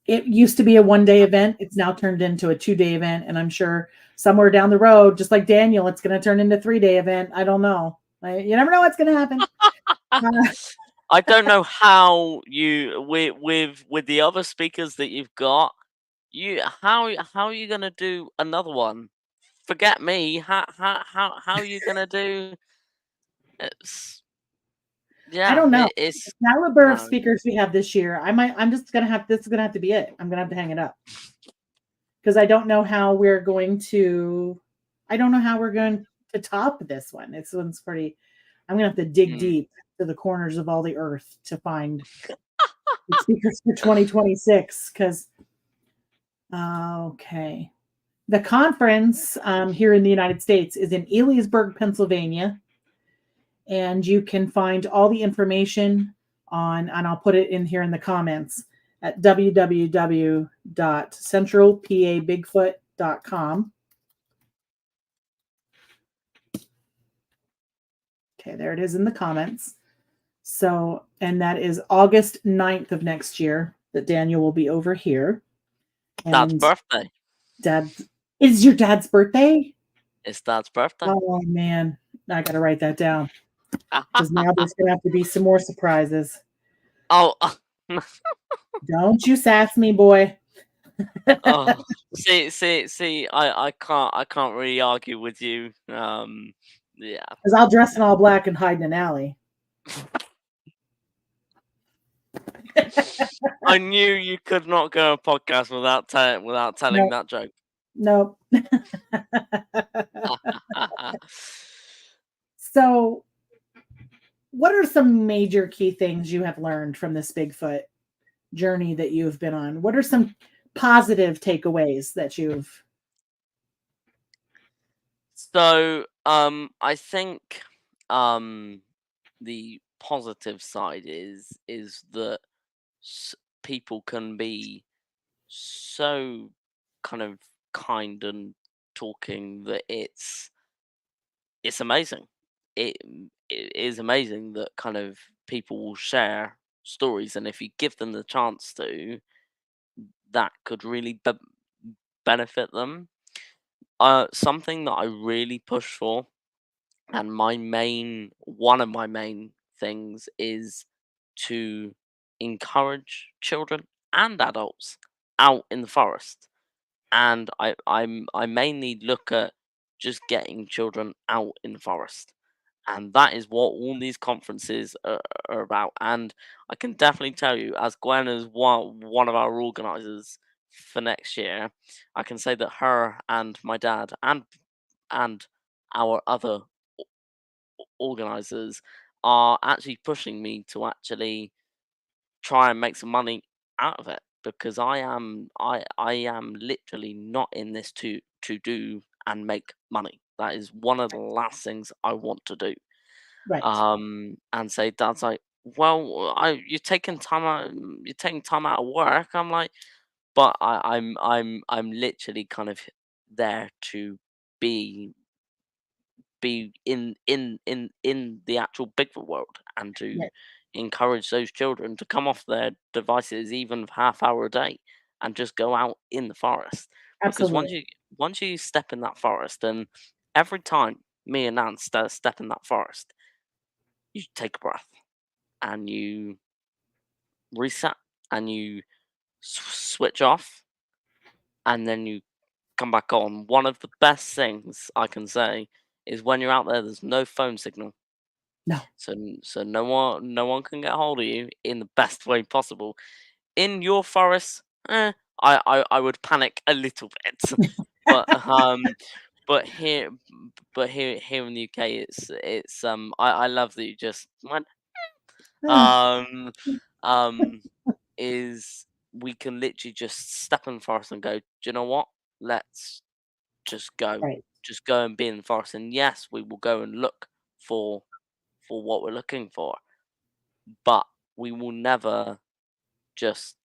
It used to be a 1-day event. It's now turned into a 2-day event. And I'm sure somewhere down the road, just like Daniel, it's going to turn into a 3-day event. I don't know. You never know what's going to happen. I don't know how you with the other speakers that you've got. How are you gonna do another one? Forget me. How are you gonna do? It's I yeah. don't know. It's The caliber of no. speakers we have this year, I'm just gonna have this is gonna have to be it. I'm gonna have to hang it up because I don't know how we're going to. I don't know how we're going to top this one. This one's pretty. I'm gonna have to dig Mm. deep to the corners of all the earth to find the speakers for 2026. Because okay, the conference here in the United States is in Ellisburg, Pennsylvania, and you can find all the information on, and I'll put it in here in the comments at www.centralpabigfoot.com. Okay, there it is in the comments. So, and that is August 9th of next year that Daniel will be over here. Dad's And birthday. Dad, is your dad's birthday? It's Dad's birthday. Oh man, I got to write that down because now there's going to have to be some more surprises. Oh, Don't you sass me, boy. oh. See. I can't really argue with you. Yeah. Because I'll dress in all black and hide in an alley. I knew you could not go a podcast without telling No, that joke. no. So, what are some major key things you have learned from this Bigfoot journey that you've been on? What are some positive takeaways that you've? So, I think the positive side is that people can be so kind of kind and talking that it's amazing. It is amazing that kind of people will share stories, and if you give them the chance to, that could really benefit them. Something that I really push for, and one of my main things is to encourage children and adults out in the forest. And I mainly look at just getting children out in the forest, and that is what all these conferences are about. And I can definitely tell you, as Gwen is one of our organizers for next year, I can say that her and my dad and our other organizers are actually pushing me to actually try and make some money out of it, because I am literally not in this to do and make money. That is one of the last things I want to do. Right. And say Dad's like, well, you're taking time out of work. I'm like, but I'm literally kind of there to be in the actual Bigfoot world, and to Right. encourage those children to come off their devices even half hour a day and just go out in the forest. Because Absolutely. once you step in that forest, and every time me and Nan step in that forest, you take a breath and you reset and you switch off, and then you come back on. One of the best things I can say is when you're out there, there's no phone signal. No. So no one can get hold of you in the best way possible. In your forest, I would panic a little bit, but here here in the UK, it's I love that you just went um um is we can literally just step in the forest and go, do you know what? Let's just go. Right. Just go and be in the forest. And yes, we will go and look for what we're looking for, but we will never just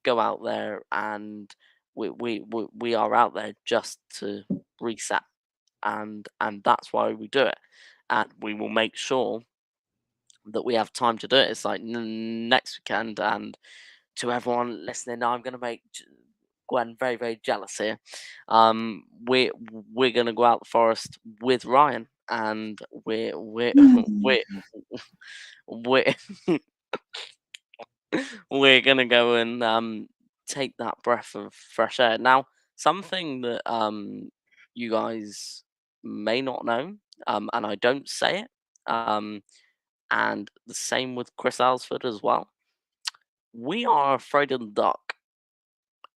go out there, and we are out there just to reset, and that's why we do it. And we will make sure that we have time to do it. It's like next weekend. And to everyone listening, I'm going to make Gwen very, very jealous here. We're going to go out the forest with Ryan, and we're Hmm. we're we're gonna go and take that breath of fresh air. Now, something that you guys may not know, and I don't say it, and the same with Chris Alsford as well. We are afraid of the dark,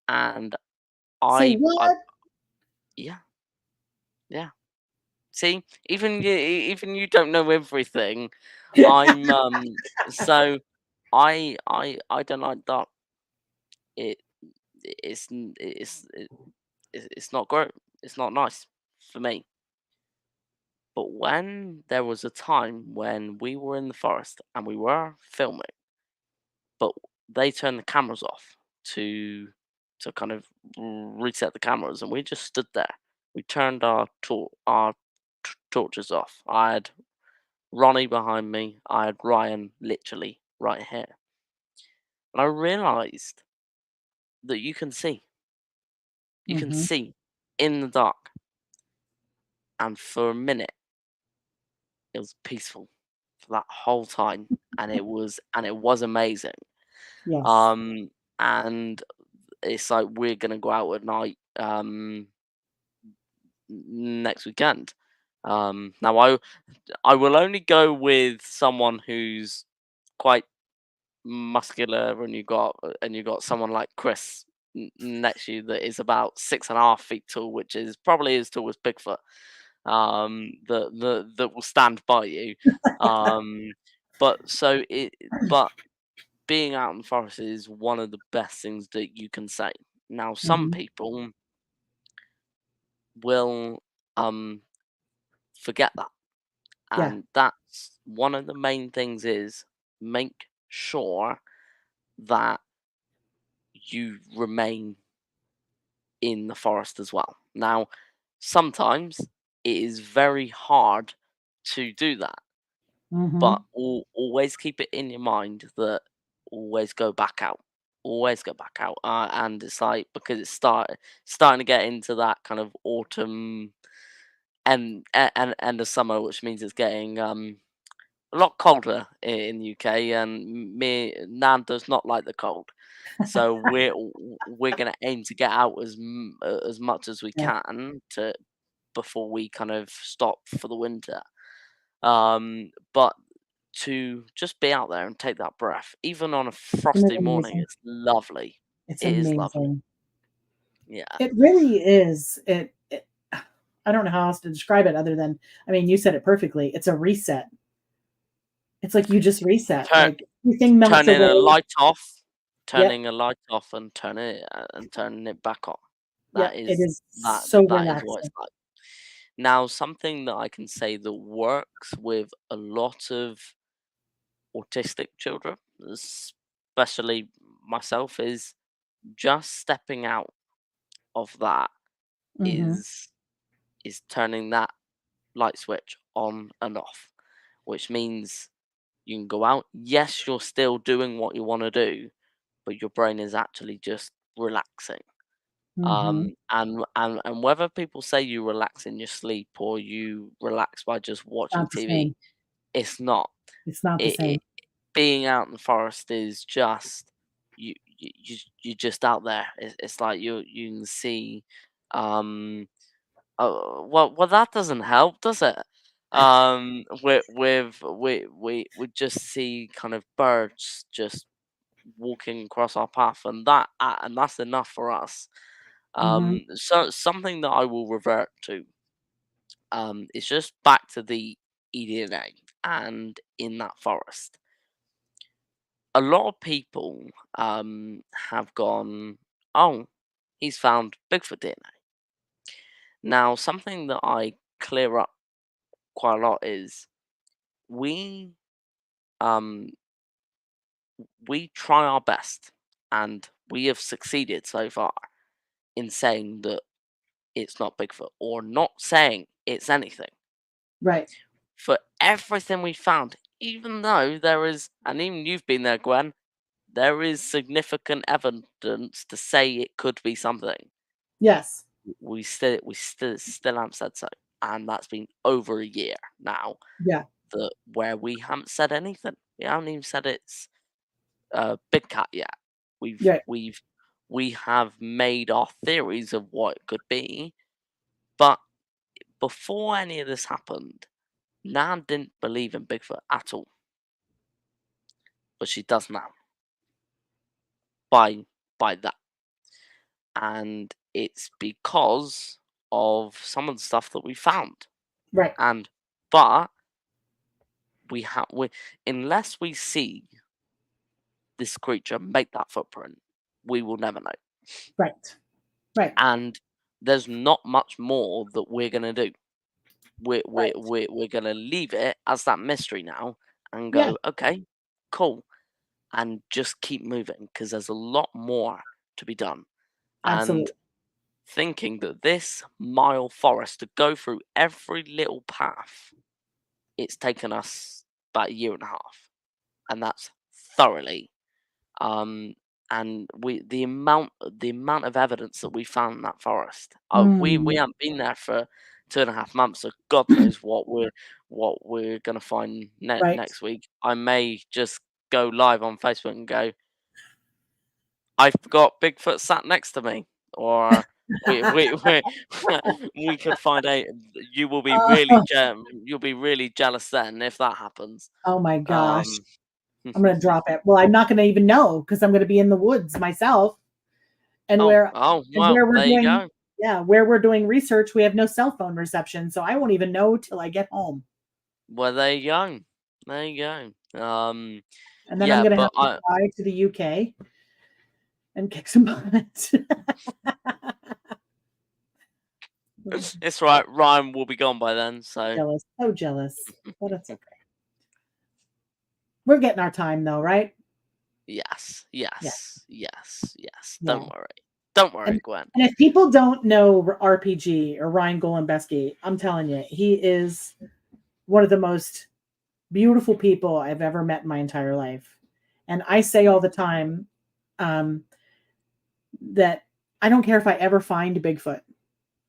and Say I what? yeah, yeah. See, even you don't know everything. I'm so I don't like dark. It it's n- it's not great. It's not nice for me. But when there was a time when we were in the forest and we were filming, but they turned the cameras off to kind of reset the cameras, and we just stood there. We turned our torches off. I had Ronnie behind me. I had Ryan literally right here, and I realised that you can see. You can Hmm. see in the dark, and for a minute it was peaceful for that whole time, and it was amazing. Yes. Um, and it's like we're gonna go out at night next weekend. Now I will only go with someone who's quite muscular, and you got someone like Chris next to you that is about 6.5 feet tall, which is probably as tall as Bigfoot. That will stand by you. Um, but so it but being out in the forest is one of the best things that you can say. Now, some Hmm. people will forget that, Yeah. and that's one of the main things is make sure that you remain in the forest as well. Now, sometimes it is very hard to do that, but Hmm. always keep it in your mind that always go back out. Always go back out, and it's like because it's starting to get into that kind of autumn and end of summer, which means it's getting a lot colder in UK, and me Nan does not like the cold, so we're gonna aim to get out as much as we Yeah. can to before we kind of stop for the winter. But to just be out there and take that breath, even on a Isn't it frosty morning, amazing? it's lovely. It's It is lovely. amazing. Yeah. It really is. I don't know how else to describe it other than, I mean, you said it perfectly. It's a reset. It's like you just reset. Turn Like everything melts turning away. a light off, Yep. and turning it back on. Yep. It is so That is what it's relaxing. like. Now, something that I can say that works with a lot of autistic children, especially myself, is just stepping out of that Hmm. is turning that light switch on and off, which means you can go out. Yes, you're still doing what you want to do, but your brain is actually just relaxing. Hmm. And whether people say you relax in your sleep or you relax by just watching Not the TV, same. it's not. It's not the It same. being out in the forest is just you're just out there. It's like you can see. Well, that doesn't help, does it? We just see kind of birds just walking across our path, and that's enough for us. Hmm. So something that I will revert to is just back to the EDNA and in that forest. A lot of people have gone, oh, he's found Bigfoot DNA. Now, something that I clear up quite a lot is we um we try our best, and we have succeeded so far in saying that it's not Bigfoot or not saying it's anything. Right. For everything we found, even though there is, and even you've been there, Gwen, there is significant evidence to say it could be something. Yes. We still haven't said so, and that's been over a year now Yeah. that where we haven't said anything. We haven't even said it's. big cat yet. Yeah. We have made our theories of what it could be, but before any of this happened, Nan didn't believe in Bigfoot at all, but she does now by that, and it's because of some of the stuff that we found. Right. And but we unless we see this creature make that footprint, we will never know. Right. Right. And there's not much more that we're gonna do. We're Right. gonna leave it as that mystery now and Yeah. go, okay, cool, and just keep moving because there's a lot more to be done. And Absolutely. thinking that this mile forest to go through every little path, it's taken us about a year and a half, and that's thoroughly. And the amount of evidence that we found in that forest. We Mm. haven't been there for 2.5 months, so God knows what we're gonna find Right. next week. I may just go live on Facebook and go, I've got Bigfoot sat next to me, or we we could find out. You will be really Oh, you'll be really jealous then if that happens. oh my gosh. Um, I'm going to drop it. Well, I'm not going to even know because I'm going to be in the woods myself. And well, where we're there you doing, go. yeah, where we're doing research, we have no cell phone reception. So I won't even know till I get home. Well, there you go. There you go. And then I'm Yeah, going to have but to fly to the UK and kick some butt. it's right. Ryan will be gone by then, so Jealous. So jealous. But it's okay. We're getting our time though, right? yes, Yeah. yes, yes, yes. Yeah. Don't worry, And, Gwen. and if people don't know RPG or Ryan Golembeski, I'm telling you, he is one of the most beautiful people I've ever met in my entire life. And I say all the time that I don't care if I ever find Bigfoot.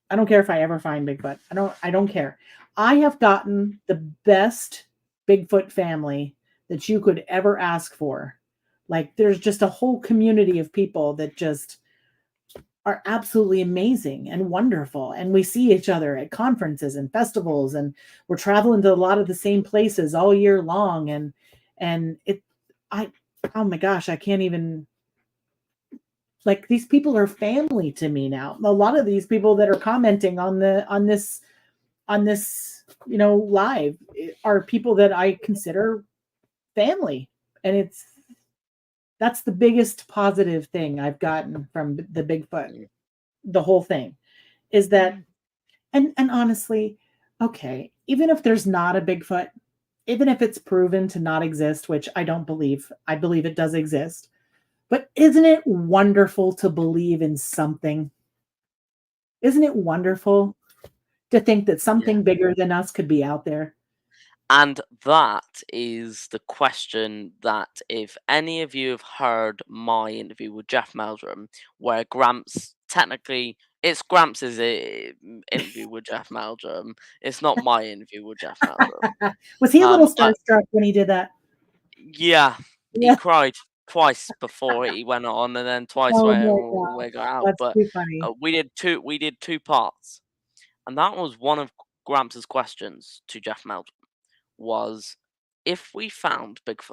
I don't care if I ever find Bigfoot. I don't care. I have gotten the best Bigfoot family that you could ever ask for. Like there's just a whole community of people that just are absolutely amazing and wonderful. And we see each other at conferences and festivals, and we're traveling to a lot of the same places all year long. And oh my gosh, I can't even, like, these people are family to me now. A lot of these people that are commenting on this, live are people that I consider family. And that's the biggest positive thing I've gotten from the Bigfoot, the whole thing is that, and honestly, okay, even if there's not a Bigfoot, even if it's proven to not exist, which I don't believe, I believe it does exist, but isn't it wonderful to believe in something? Isn't it wonderful to think that something bigger than us could be out there? And that is the question that if any of you have heard my interview with Jeff Meldrum, where Gramps technically it's Gramps' interview with Jeff Meldrum. It's not my interview with Jeff Meldrum. Was he a little But starstruck when he did that? yeah, he Yeah. cried twice before he went on, and then twice Oh when my we gosh, got out. that's But too funny. we did two parts, and that was one of Gramps' questions to Jeff Meldrum. Was if we found Bigfoot,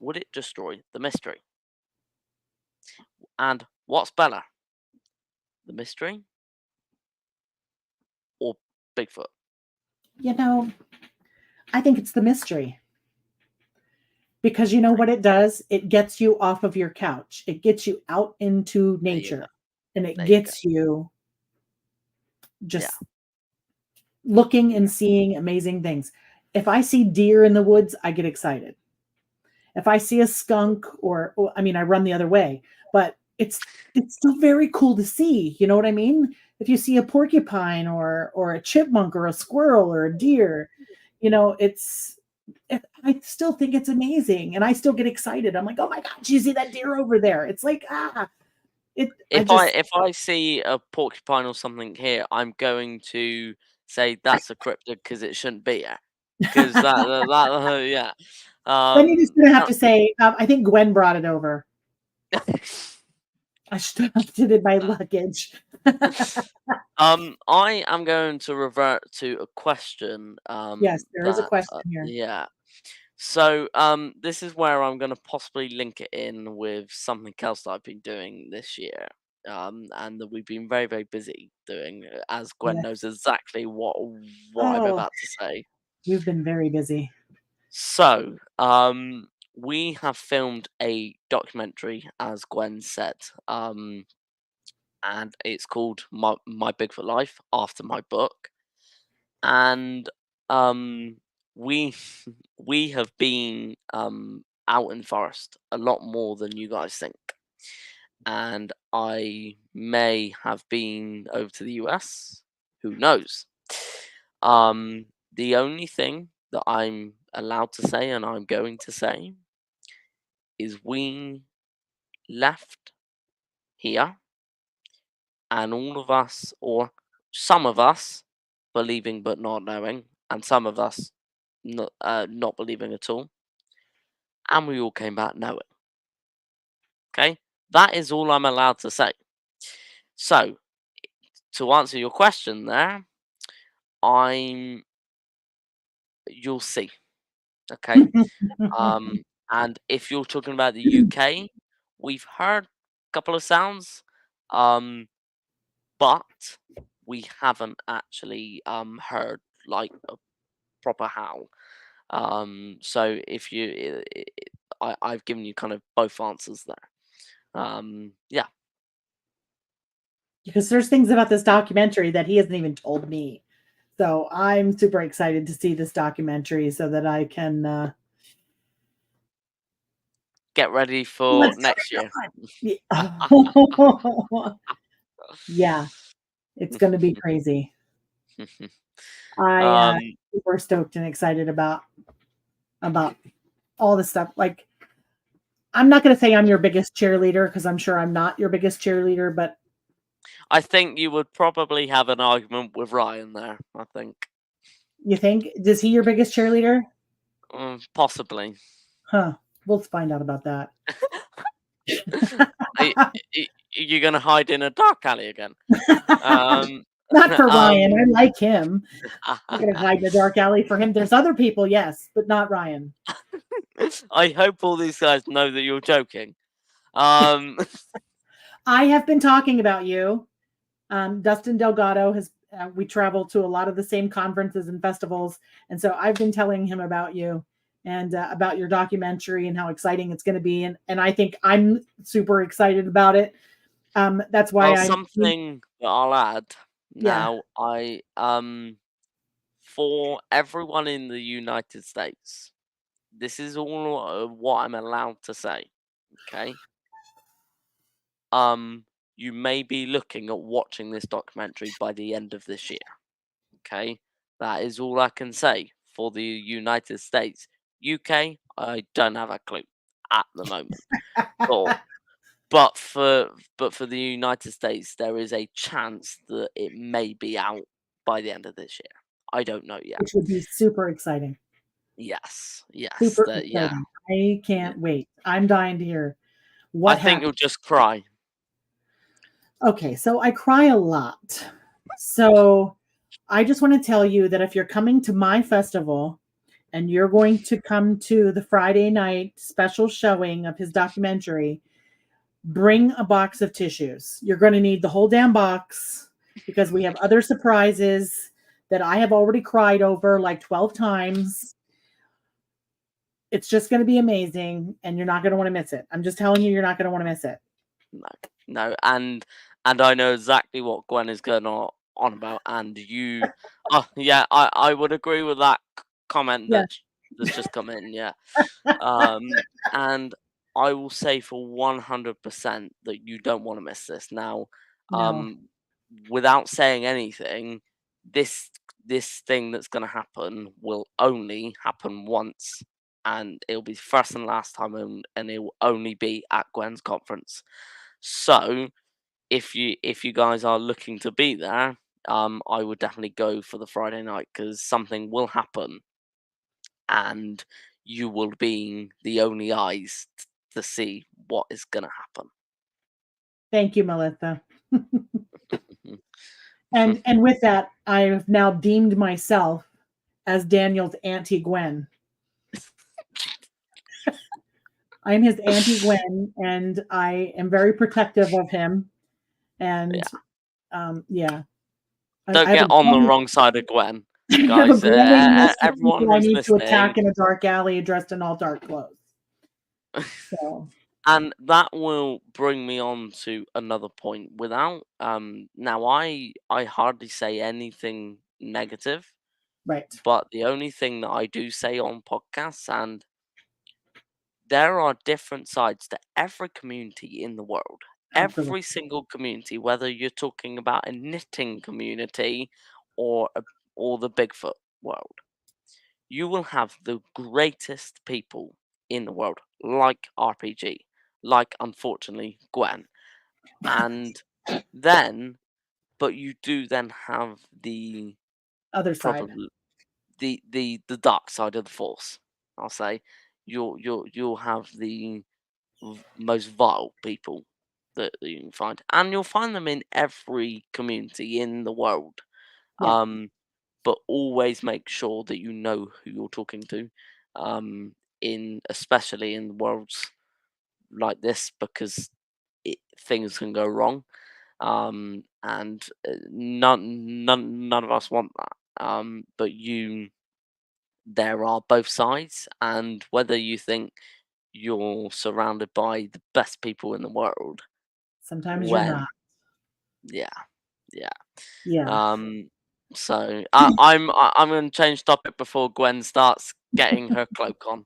would it destroy the mystery? And what's better, the mystery or Bigfoot? I think it's the mystery. Because you know what it does? It gets you off of your couch. It gets you out into There you go. nature. And it There you go. gets you just looking and seeing amazing things. If I see deer in the woods, I get excited. If I see a skunk I mean, I run the other way, but it's still very cool to see. You know what I mean? If you see a porcupine or a chipmunk or a squirrel or a deer, I still think it's amazing, and I still get excited. I'm like, oh my god, you see that deer over there? It's like If I see a porcupine or something here, I'm going to say that's a cryptid because it shouldn't be here. Because yeah. Then you're Um, just gonna have uh, to say, I think Gwen brought it over. I stuffed it in my luggage. I am going to revert to a question. Yes, there is a That question here. yeah. So this is where I'm going to possibly link it in with something else that I've been doing this year. And that we've been very, very busy doing, as Gwen Yes. knows exactly what I'm Oh, about to say. we've been very busy. So, we have filmed a documentary, as Gwen said, and it's called My Bigfoot Life, after my book. And um, we we have been out in forest a lot more than you guys think, and I may have been over to the US. Who knows? The only thing that I'm allowed to say, and I'm going to say, is we left here, and all of us, or some of us, believing but not knowing, and some of us not believing at all, and we all came back knowing. Okay, that is all I'm allowed to say. So, to answer your question, there, I'm. You'll see. Okay, and if you're talking about the UK, we've heard a couple of sounds, um, but we haven't actually heard like a proper howl. So if you, I've given you kind of both answers there. Yeah, Because there's things about this documentary that he hasn't even told me. So I'm super excited to see this documentary so that I can get ready for what's next year. going on. Yeah, it's gonna be crazy. I um, super stoked and excited about all this stuff. Like, I'm not gonna say I'm your biggest cheerleader because I'm sure I'm not your biggest cheerleader, but I think you would probably have an argument with Ryan there. I think, you think is he your biggest cheerleader? possibly. Huh. We'll find out about that. Are, you gonna hide in a dark alley again? Um, Not for Ryan. um, I like him. I'm not gonna hide in a dark alley for him. There's other people, yes, but not Ryan. I hope all these guys know that you're joking. Um, I have been talking about you. Dustin Delgado has. We travel to a lot of the same conferences and festivals, and so I've been telling him about you and about your documentary and how exciting it's going to be. And I think I'm super excited about it. That's why well, I'm. something that I'll add Yeah. now. For everyone in the United States, this is all what I'm allowed to say. Okay. Um, you may be looking at watching this documentary by the end of this year. Okay, that is all I can say for the United States. UK, I don't have a clue at the moment. But but for for the United States, there is a chance that it may be out by the end of this year. I don't know yet. Which would be super exciting. Yes, Super that yeah, exciting. I yeah. can't wait. I'm dying to hear I what think happened. you'll just cry. Okay, so I cry a lot. So I just want to tell you that if you're coming to my festival and you're going to come to the Friday night special showing of his documentary, bring a box of tissues. You're going to need the whole damn box because we have other surprises that I have already cried over like 12 times. It's just going to be amazing and you're not going to want to miss it. I'm just telling you, you're not going to want to miss it. No, no, and I know exactly what Gwen is going on about, and you, oh yeah, I would agree with that comment Yeah. that's just come in, yeah. And I will say for 100% that you don't want to miss this. Now, No. without saying anything, this this thing that's going to happen will only happen once, and it'll be first and last time, and it will only be at Gwen's conference. So if you guys are looking to be there, I would definitely go for the Friday night because something will happen, and you will be the only eyes to see what is going to happen. Thank you, Melissa. And with that, I have now deemed myself as Daniel's Auntie Gwen. I'm his Auntie Gwen, and I am very protective of him. And yeah. Don't get on the wrong side of Gwen, guys. Everyone I who's need to listening. attack in a dark alley dressed in all dark clothes. So. And that will bring me on to another point. Without now, I hardly say anything negative, Right. but the only thing that I do say on podcasts, and there are different sides to every community in the world. Absolutely. Every single community, whether you're talking about a knitting community or the Bigfoot world, you will have the greatest people in the world, like RPG, like unfortunately Gwen, and then, but you do then have the Other side. probably the dark side of the force. I'll say you'll have the most vile people that you can find, and you'll find them in every community in the world. Yeah. But always make sure that you know who you're talking to, especially in worlds like this, because things can go wrong, and none of us want that. But there are both sides, and whether you think you're surrounded by the best people in the world, sometimes you're not. Yeah. Yeah. So I'm going to change topic before Gwen starts getting her cloak on.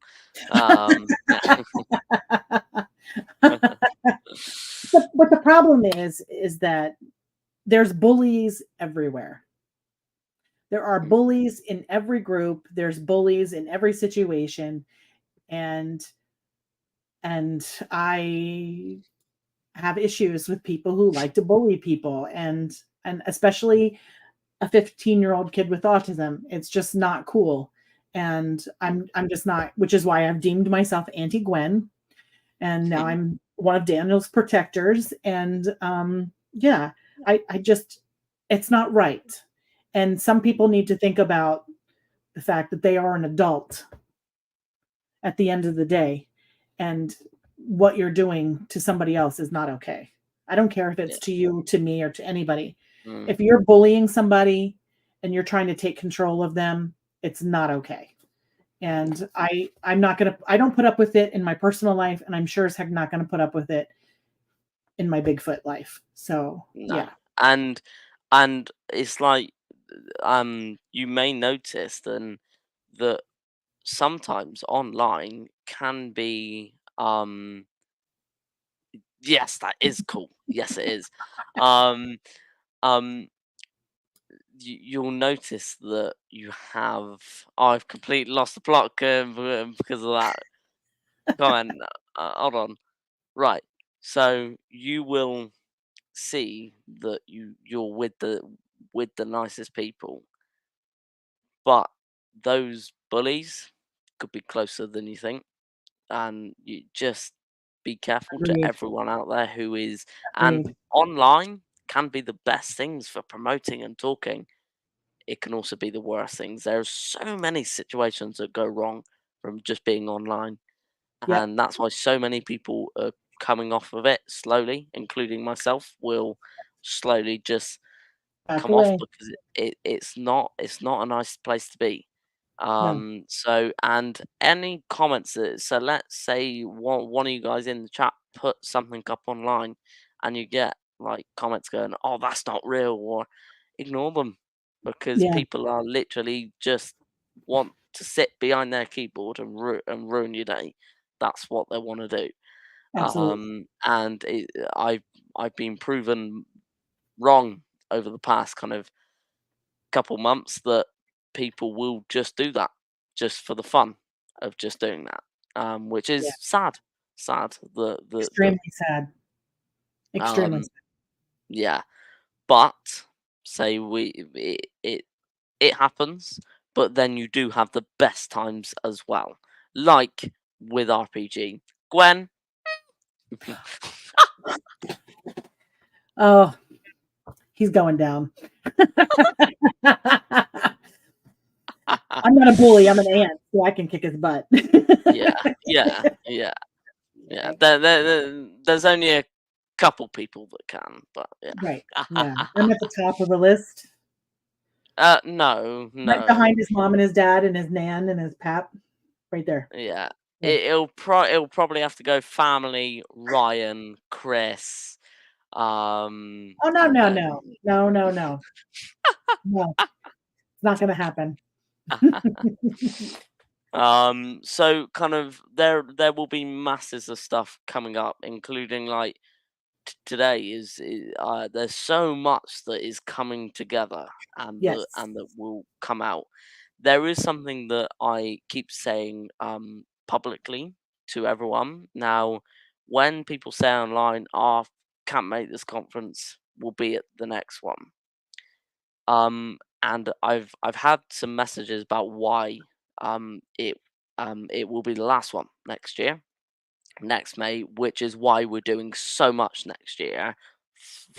But the problem is that there's bullies everywhere. There are bullies in every group. There's bullies in every situation, and I have issues with people who like to bully people, and especially a 15-year-old kid with autism. It's just not cool. And I'm just not, which is why I've deemed myself Auntie Gwen. And now I'm one of Daniel's protectors. And yeah, I just, it's not right. And some people need to think about the fact that they are an adult at the end of the day. And what you're doing to somebody else is not okay. I don't care if it's to you, to me, or to anybody. If you're bullying somebody and you're trying to take control of them, it's not okay. And I don't put up with it in my personal life, and I'm sure as heck not gonna put up with it in my Bigfoot life. So No. yeah. And it's like you may notice then that sometimes online can be yes, that is cool. Yes, it is. um um you'll notice that you have I've completely lost the plot because of that comment. Hold on. Right. So you will see that you're with the nicest people, but those bullies could be closer than you think, and you just be careful to Agreed. everyone out there who is. And Agreed. online can be the best things for promoting and talking. It can also be the worst things. There's so many situations that go wrong from just being online, Yep. and that's why so many people are coming off of it slowly, including myself. Will slowly just Back come off away. because it's not a nice place to be. No. So, and any comments so let's say one of you guys in the chat put something up online, and you get like comments going, "Oh, that's not real," or ignore them, because Yeah. people are literally just want to sit behind their keyboard and ruin your day. That's what they want to do. Absolutely. And I've been proven wrong over the past kind of couple months that people will just do that just for the fun of just doing that, which Yeah. is sad. Sad. Extremely sad. Extremely Um, sad. yeah, but say it happens, but then you do have the best times as well. like with RPG. Gwen. Oh, he's going down. I'm not a bully. I'm an ant, so I can kick his butt. Yeah, yeah, yeah, yeah. There's only a couple people that can, but Right. yeah. Yeah. I'm at the top of the list, No, right no. behind his mom and his dad and his nan and his pap. Right there. Yeah. Yeah. It'll probably have to go family, Ryan, Chris, Oh no, and no, then no. No, no, no. No. It's not gonna happen. so kind of there will be masses of stuff coming up, including like today there's so much that is coming together Yes. and that will come out. There is something that I keep saying publicly to everyone now. When people say online, "Oh, can't make this conference, we'll be at the next one." And I've had some messages about why it will be the last one next year, next May, which is why we're doing so much next year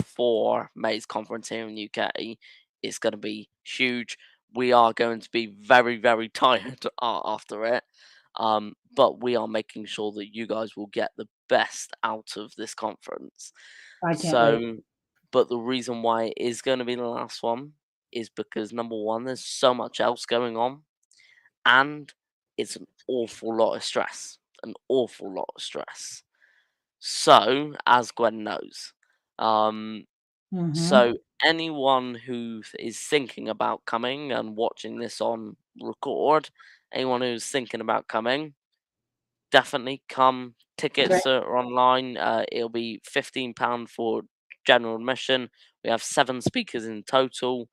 for May's conference here in the UK. It's going to be huge. We are going to be very, very tired after it. But we are making sure that you guys will get the best out of this conference. I can't wait. So, but the reason why it is going to be the last one is because number one, there's so much else going on, and it's an awful lot of stress. An awful lot of stress. So, as Gwen knows, um, Mhm. so anyone who is thinking about coming and watching this on record, anyone who's thinking about coming, definitely come. Right. Tickets are online. It'll be £15 for general admission. We have 7 speakers in total.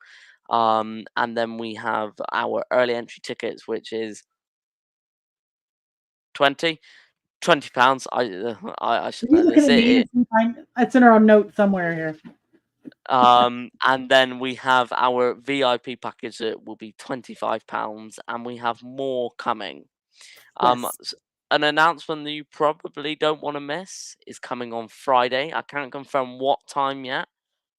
And then we have our early entry tickets, which is 20 £20. I should Are you know looking this. at me? It's in our note somewhere here. And then we have our VIP package that will be £25, and we have more coming. Yes. An announcement that you probably don't want to miss is coming on Friday. I can't confirm what time yet,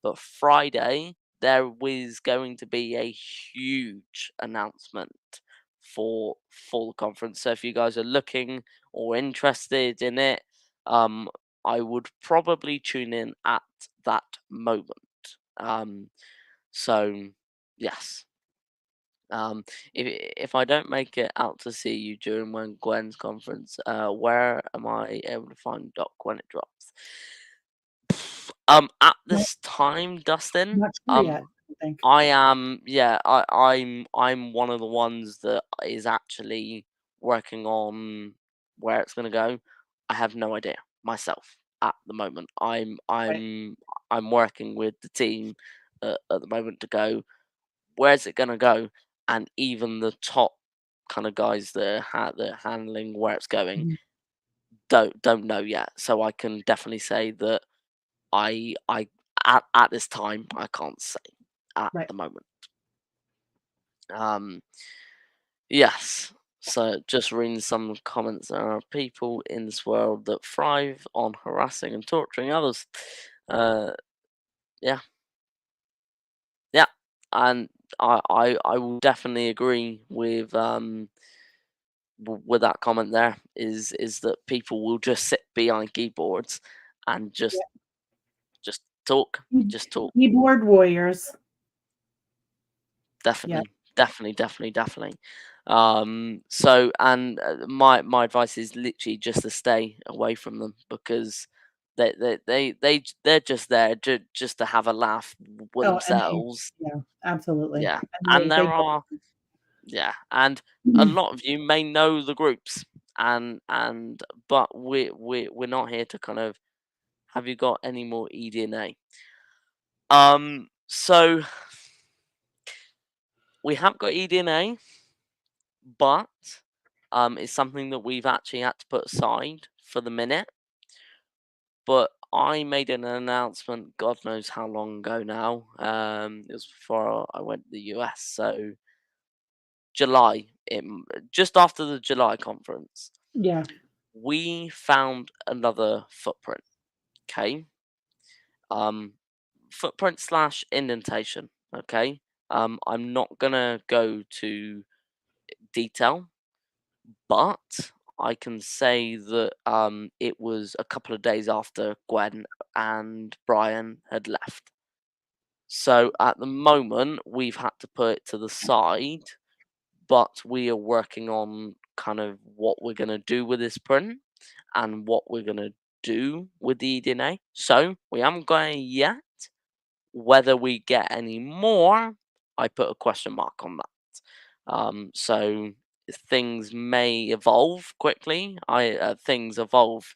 but Friday there is going to be a huge announcement for the conference. So if you guys are looking or interested in it, um, I would probably tune in at that moment. Um, so yes. If I don't make it out to see you during when Gwen's conference, where am I able to find Doc when it drops? At No, this time, Dustin, not sure yet, I think. I am, yeah, I'm one of the ones that is actually working on where it's gonna go. I have no idea myself at the moment. Right. I'm working with the team at the moment to go, where's it gonna go? And even the top kind of guys that are handling where it's going Mhm. don't know yet. So I can definitely say that I at this time I can't say at Right. the moment. Um, yes. So just reading some comments. There are people in this world that thrive on harassing and torturing others. Uh, yeah, yeah, and I will definitely agree with that comment. There is that people will just sit behind keyboards and just talk, Yeah. just talk. Keyboard warriors. Yeah. Definitely, definitely, definitely, definitely. So, and my advice is literally just to stay away from them, because they're just there just to have a laugh with Oh, and themselves. yeah, absolutely. Yeah, And and they there are, yeah, and a Mhm. lot of you may know the groups, and but we're not here to kind of, have you got any more eDNA? So we have got eDNA, but it's something that we've actually had to put aside for the minute. But I made an announcement, God knows how long ago now. It was before I went to the US. So July, just after the July conference, Yeah. we found another footprint. Okay, footprint slash indentation. Okay, I'm not gonna go to detail, but I can say that it was a couple of days after Gwen and Brian had left. So at the moment, we've had to put it to the side, but we are working on kind of what we're going to do with this print and what we're going to do with the eDNA. So we haven't got any yet. Whether we get any more, I put a question mark on that. So things may evolve quickly. Things evolve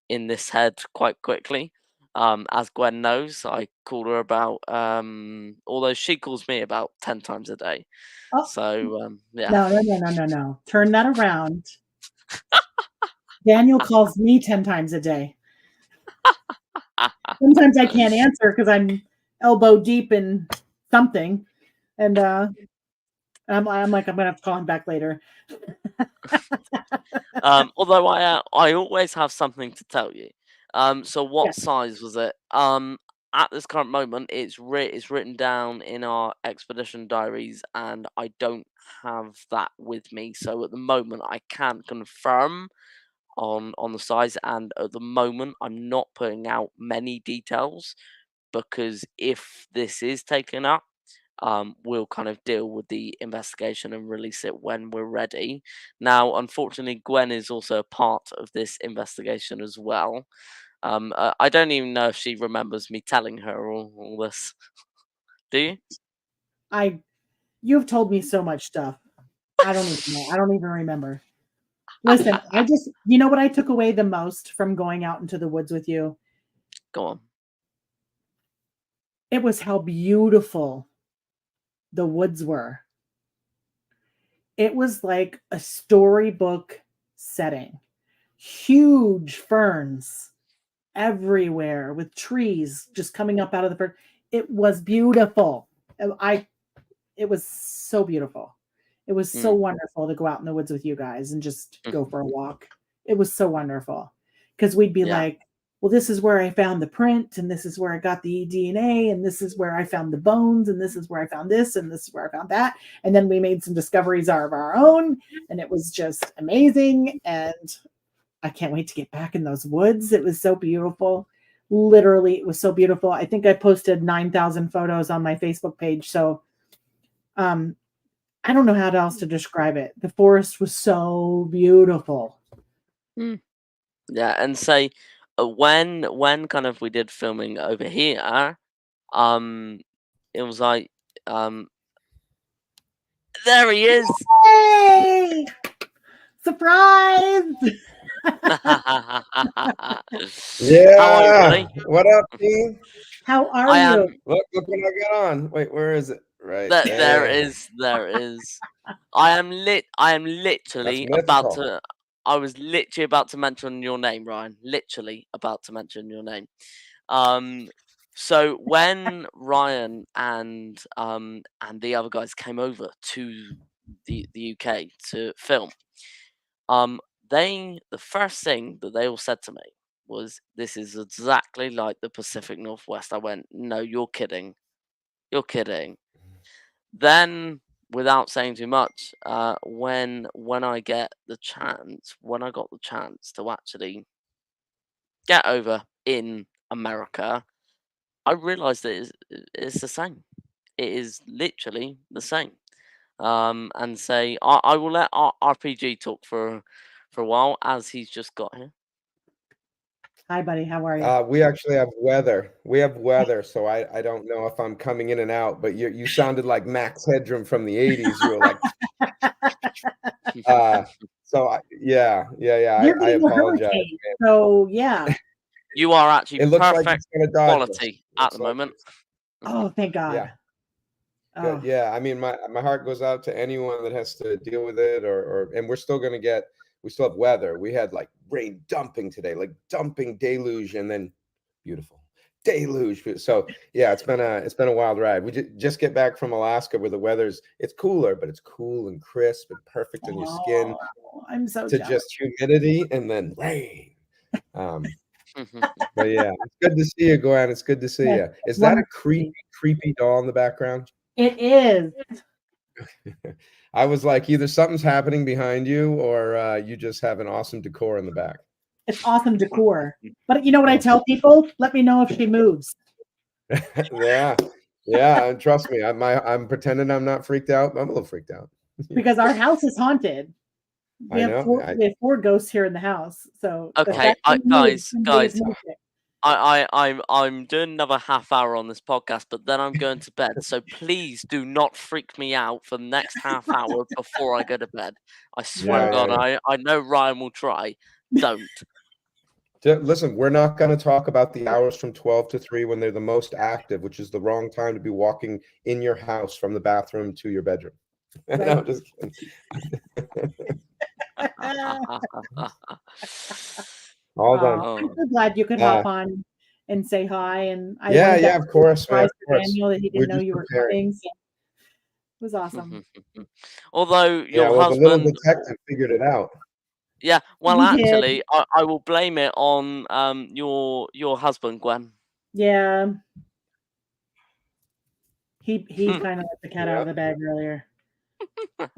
in this head quite quickly. As Gwen knows, I call her about, although she calls me about 10 times a day. Oh, So, yeah. no. Turn that around. Daniel calls me 10 times a day. Sometimes I can't answer because I'm elbow deep in something. And I'm like, I'm going to have to call him back later. Although I always have something to tell you. So what Yes. size was it? At this current moment, it's written down in our expedition diaries, and I don't have that with me. So at the moment, I can't confirm on the size, and at the moment, I'm not putting out many details because if this is taken up, we'll kind of deal with the investigation and release it when we're ready. Now, unfortunately, Gwen is also a part of this investigation as well. I don't even know if she remembers me telling her all this. Do you? You've told me so much stuff. I don't even know. I don't even remember. Listen, you know what I took away the most from going out into the woods with you? Go on. It was how beautiful the woods were. It was like a storybook setting. Huge ferns everywhere with trees just coming up out of the fern. It was beautiful. It was so beautiful. It was so wonderful to go out in the woods with you guys and just go for a walk. It was so wonderful because we'd be like, well, this is where I found the print, and this is where I got the DNA, and this is where I found the bones, and this is where I found this, and this is where I found that. And then we made some discoveries of our own, and it was just amazing. And I can't wait to get back in those woods. It was so beautiful. Literally, it was so beautiful. I think I posted 9,000 photos on my Facebook page. So I don't know how else to describe it. The forest was so beautiful. Yeah, and say when kind of we did filming over here, it was like there he is. Hey! Surprise! Yeah. How are you, buddy? What up, team? How are you? Look what I got on. Wait, where is it? Right There is. I am literally about mythical. to. I was literally about to mention your name, Ryan. Literally about to mention your name. So when Ryan and the other guys came over to the UK to film, the first thing that they all said to me was, "This is exactly like the Pacific Northwest." I went, "No, you're kidding. You're kidding." Then, without saying too much, when I get the chance, when I got the chance to actually get over in America, I realized that it's the same. It is literally the same. And say I will let RPG talk for a while as he's just got here. Hi, buddy. How are you? We actually have weather. We have weather, so I don't know if I'm coming in and out, but you sounded like Max Headroom from the 80s. You were like yeah. You're I getting a apologize. hurricane. So yeah. You are actually It looks like perfect it's gonna dodge us. quality at the moment. Oh, thank God. Yeah. Oh, Good. Yeah, I mean, my heart goes out to anyone that has to deal with it, and we're still gonna we still have weather. We had like rain dumping today, like dumping deluge, and then beautiful, deluge. So yeah, it's been a wild ride. We just get back from Alaska where the it's cooler, but it's cool and crisp and perfect on your skin, Oh, I'm so to jealous. just humidity and then rain. But yeah, it's good to see you, Gwen. It's good to see Yeah, you. Is that a wonderful. creepy doll in the background? It is. I was like, either something's happening behind you or you just have an awesome decor in the back. It's awesome decor. But you know what I tell people? Let me know if she moves. Yeah. And trust me, I'm pretending I'm not freaked out. I'm a little freaked out. Because our house is haunted. We I have know. we have 4 ghosts here in the house. So the Okay, fact that you moved, guys, somebody was moving. I'm doing another half hour on this podcast, but then I'm going to bed. So please do not freak me out for the next half hour before I go to bed. I swear to God, I know Ryan will try. Don't. Listen, we're not going to talk about the hours from 12 to 3 when they're the most active, which is the wrong time to be walking in your house from the bathroom to your bedroom. Right. No, I'm just kidding. All done. I'm so glad you could hop on and say hi. And I yeah, of course, man. Of course. Daniel that he didn't know you were coming. So it was awesome. Although your the husband, little detective figured it out. Yeah, well, He actually, I will blame it on your husband, Gwen. Yeah. He kind of let the cat out of the bag earlier.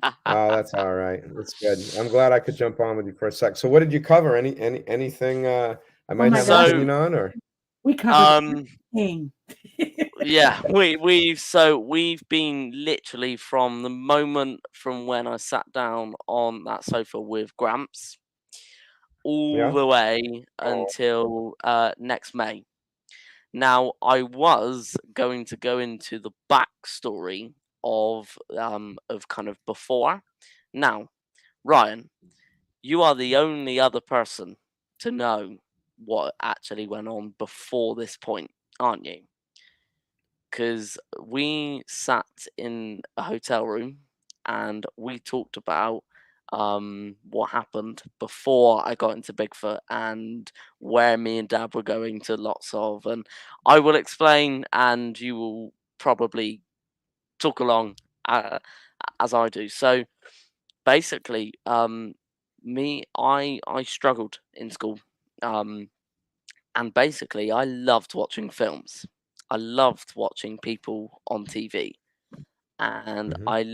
Oh, that's all right. That's good. I'm glad I could jump on with you for a sec. So, what did you cover? Anything I might have an opinion on, or we covered everything. Yeah, we've been literally from the moment from when I sat down on that sofa with Gramps all the way until next May. Now, I was going to go into the backstory of kind of before. Now, Ryan, you are the only other person to know what actually went on before this point, aren't you? Because we sat in a hotel room and we talked about what happened before I got into Bigfoot and where me and Dad were going to lots of, and I will explain and you will probably talk along as I do. So basically, I struggled in school, and basically I loved watching films. I loved watching people on TV, and I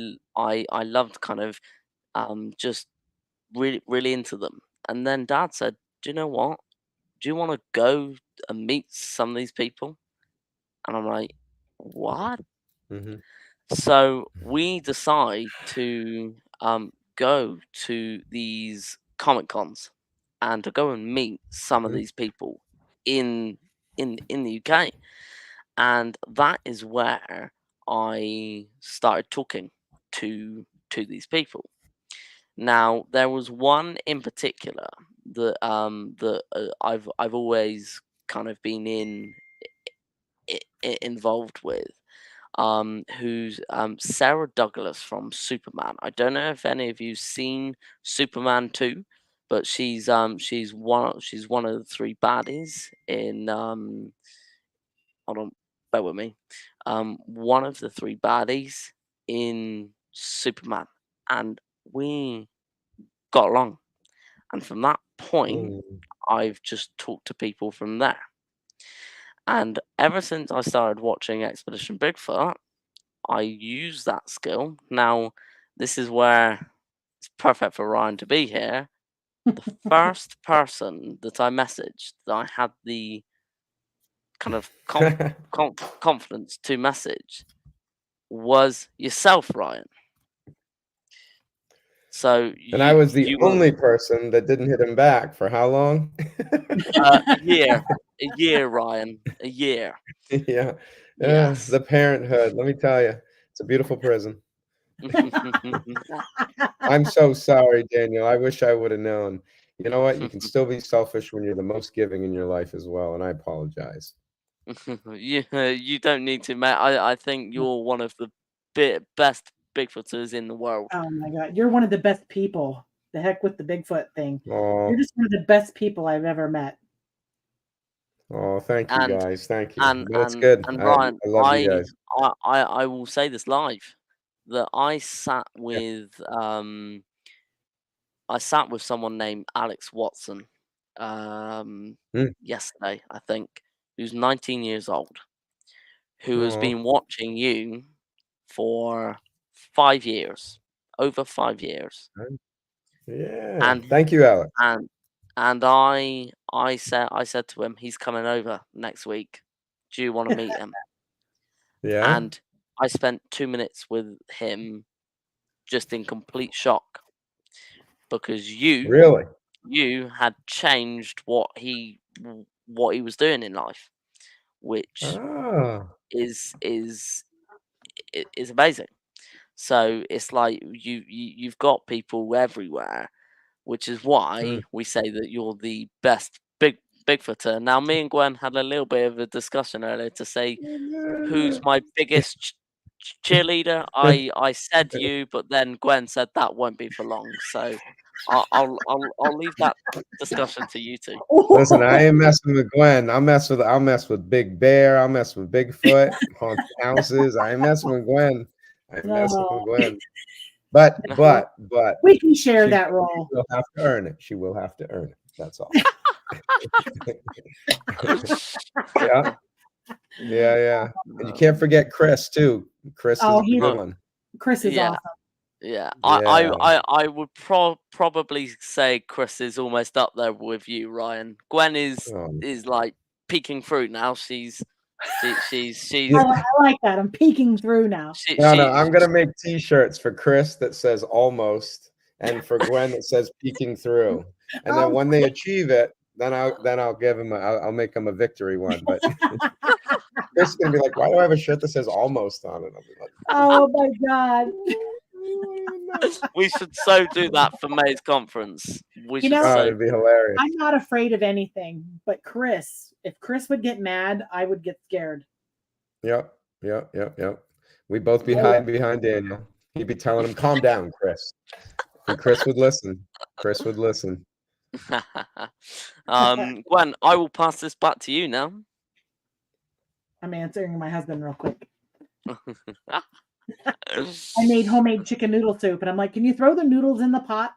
loved kind of just really into them. And then Dad said, "Do you know what? Do you want to go and meet some of these people?" And I'm like, "What?" So we decide to go to these Comic Cons and to go and meet some of these people in the UK, and that is where I started talking to these people. Now there was one in particular that I've always kind of been involved with, who's Sarah Douglas from Superman. I don't know if any of you've seen Superman 2, but she's one of the 3 baddies in hold on, bear with me. One of the 3 baddies in Superman, and we got along. And from that point, I've just talked to people from there. And ever since I started watching Expedition Bigfoot, I use that skill. Now, this is where it's perfect for Ryan to be here. The first person that I messaged that I had the kind of confidence to message was yourself, Ryan. So and I was the only person that didn't hit him back for how long? A year, Ryan, a year. Yeah. Yes. The parenthood. Let me tell you, it's a beautiful prison. I'm so sorry, Daniel. I wish I would have known. You know what? You can still be selfish when you're the most giving in your life as well, and I apologize. You don't need to, mate. I think you're one of the best Bigfooters in the world. Oh my God, you're one of the best people. The heck with the Bigfoot thing. Aww. You're just one of the best people I've ever met. Oh, thank you And guys. Thank you. and That's good. and I Ryan, love you guys. I will say this live, that Yeah. I sat with someone named Alex Watson Mm. yesterday, I think, who's 19 years old, who has Aw. been watching you for 5 years, over 5 years, Yeah. and Thank you, Alex. and I said to him, he's coming over next week. Do you want to meet him? Yeah. And I spent 2 minutes with him just in complete shock because Really? you had changed what he was doing in life, which Ah. is amazing. So it's like you've got people everywhere, which is why Mm. we say that you're the best Bigfooter. Now, me and Gwen had a little bit of a discussion earlier to say who's my biggest cheerleader. I said you, but then Gwen said that won't be for long. So I'll leave that discussion to you two. Listen, I ain't messing with Gwen. I'll mess with Big Bear. I'll mess with Bigfoot, haunted houses. I ain't messing with Gwen. I ain't messing with No, Gwen. But we can share she that role. will have to earn it. She will have to earn it. That's all. Yeah. Yeah. And you can't forget Chris too. Chris is Oh, the he's good one. Chris is Yeah. awesome. Yeah, Yeah. I would probably say Chris is almost up there with you, Ryan. Gwen Oh. is like peeking through now. She's I like that. I'm peeking through now. No, I'm gonna make T-shirts for Chris that says almost, and for Gwen that says peeking through. And then when they achieve it, then I'll give him I'll make him a victory one. But Chris is gonna be like, why do I have a shirt that says almost on it? I'll be like, Oh my God. We should so do that for May's conference. We should oh, so it'd be hilarious. I'm not afraid of anything, but Chris, if Chris would get mad, I would get scared. Yep. We both be hiding behind Daniel. He'd be telling him, calm down, Chris. And Chris would listen. Gwen, I will pass this back to you now. I'm answering my husband real quick. I made homemade chicken noodle soup, and I'm like, can you throw the noodles in the pot?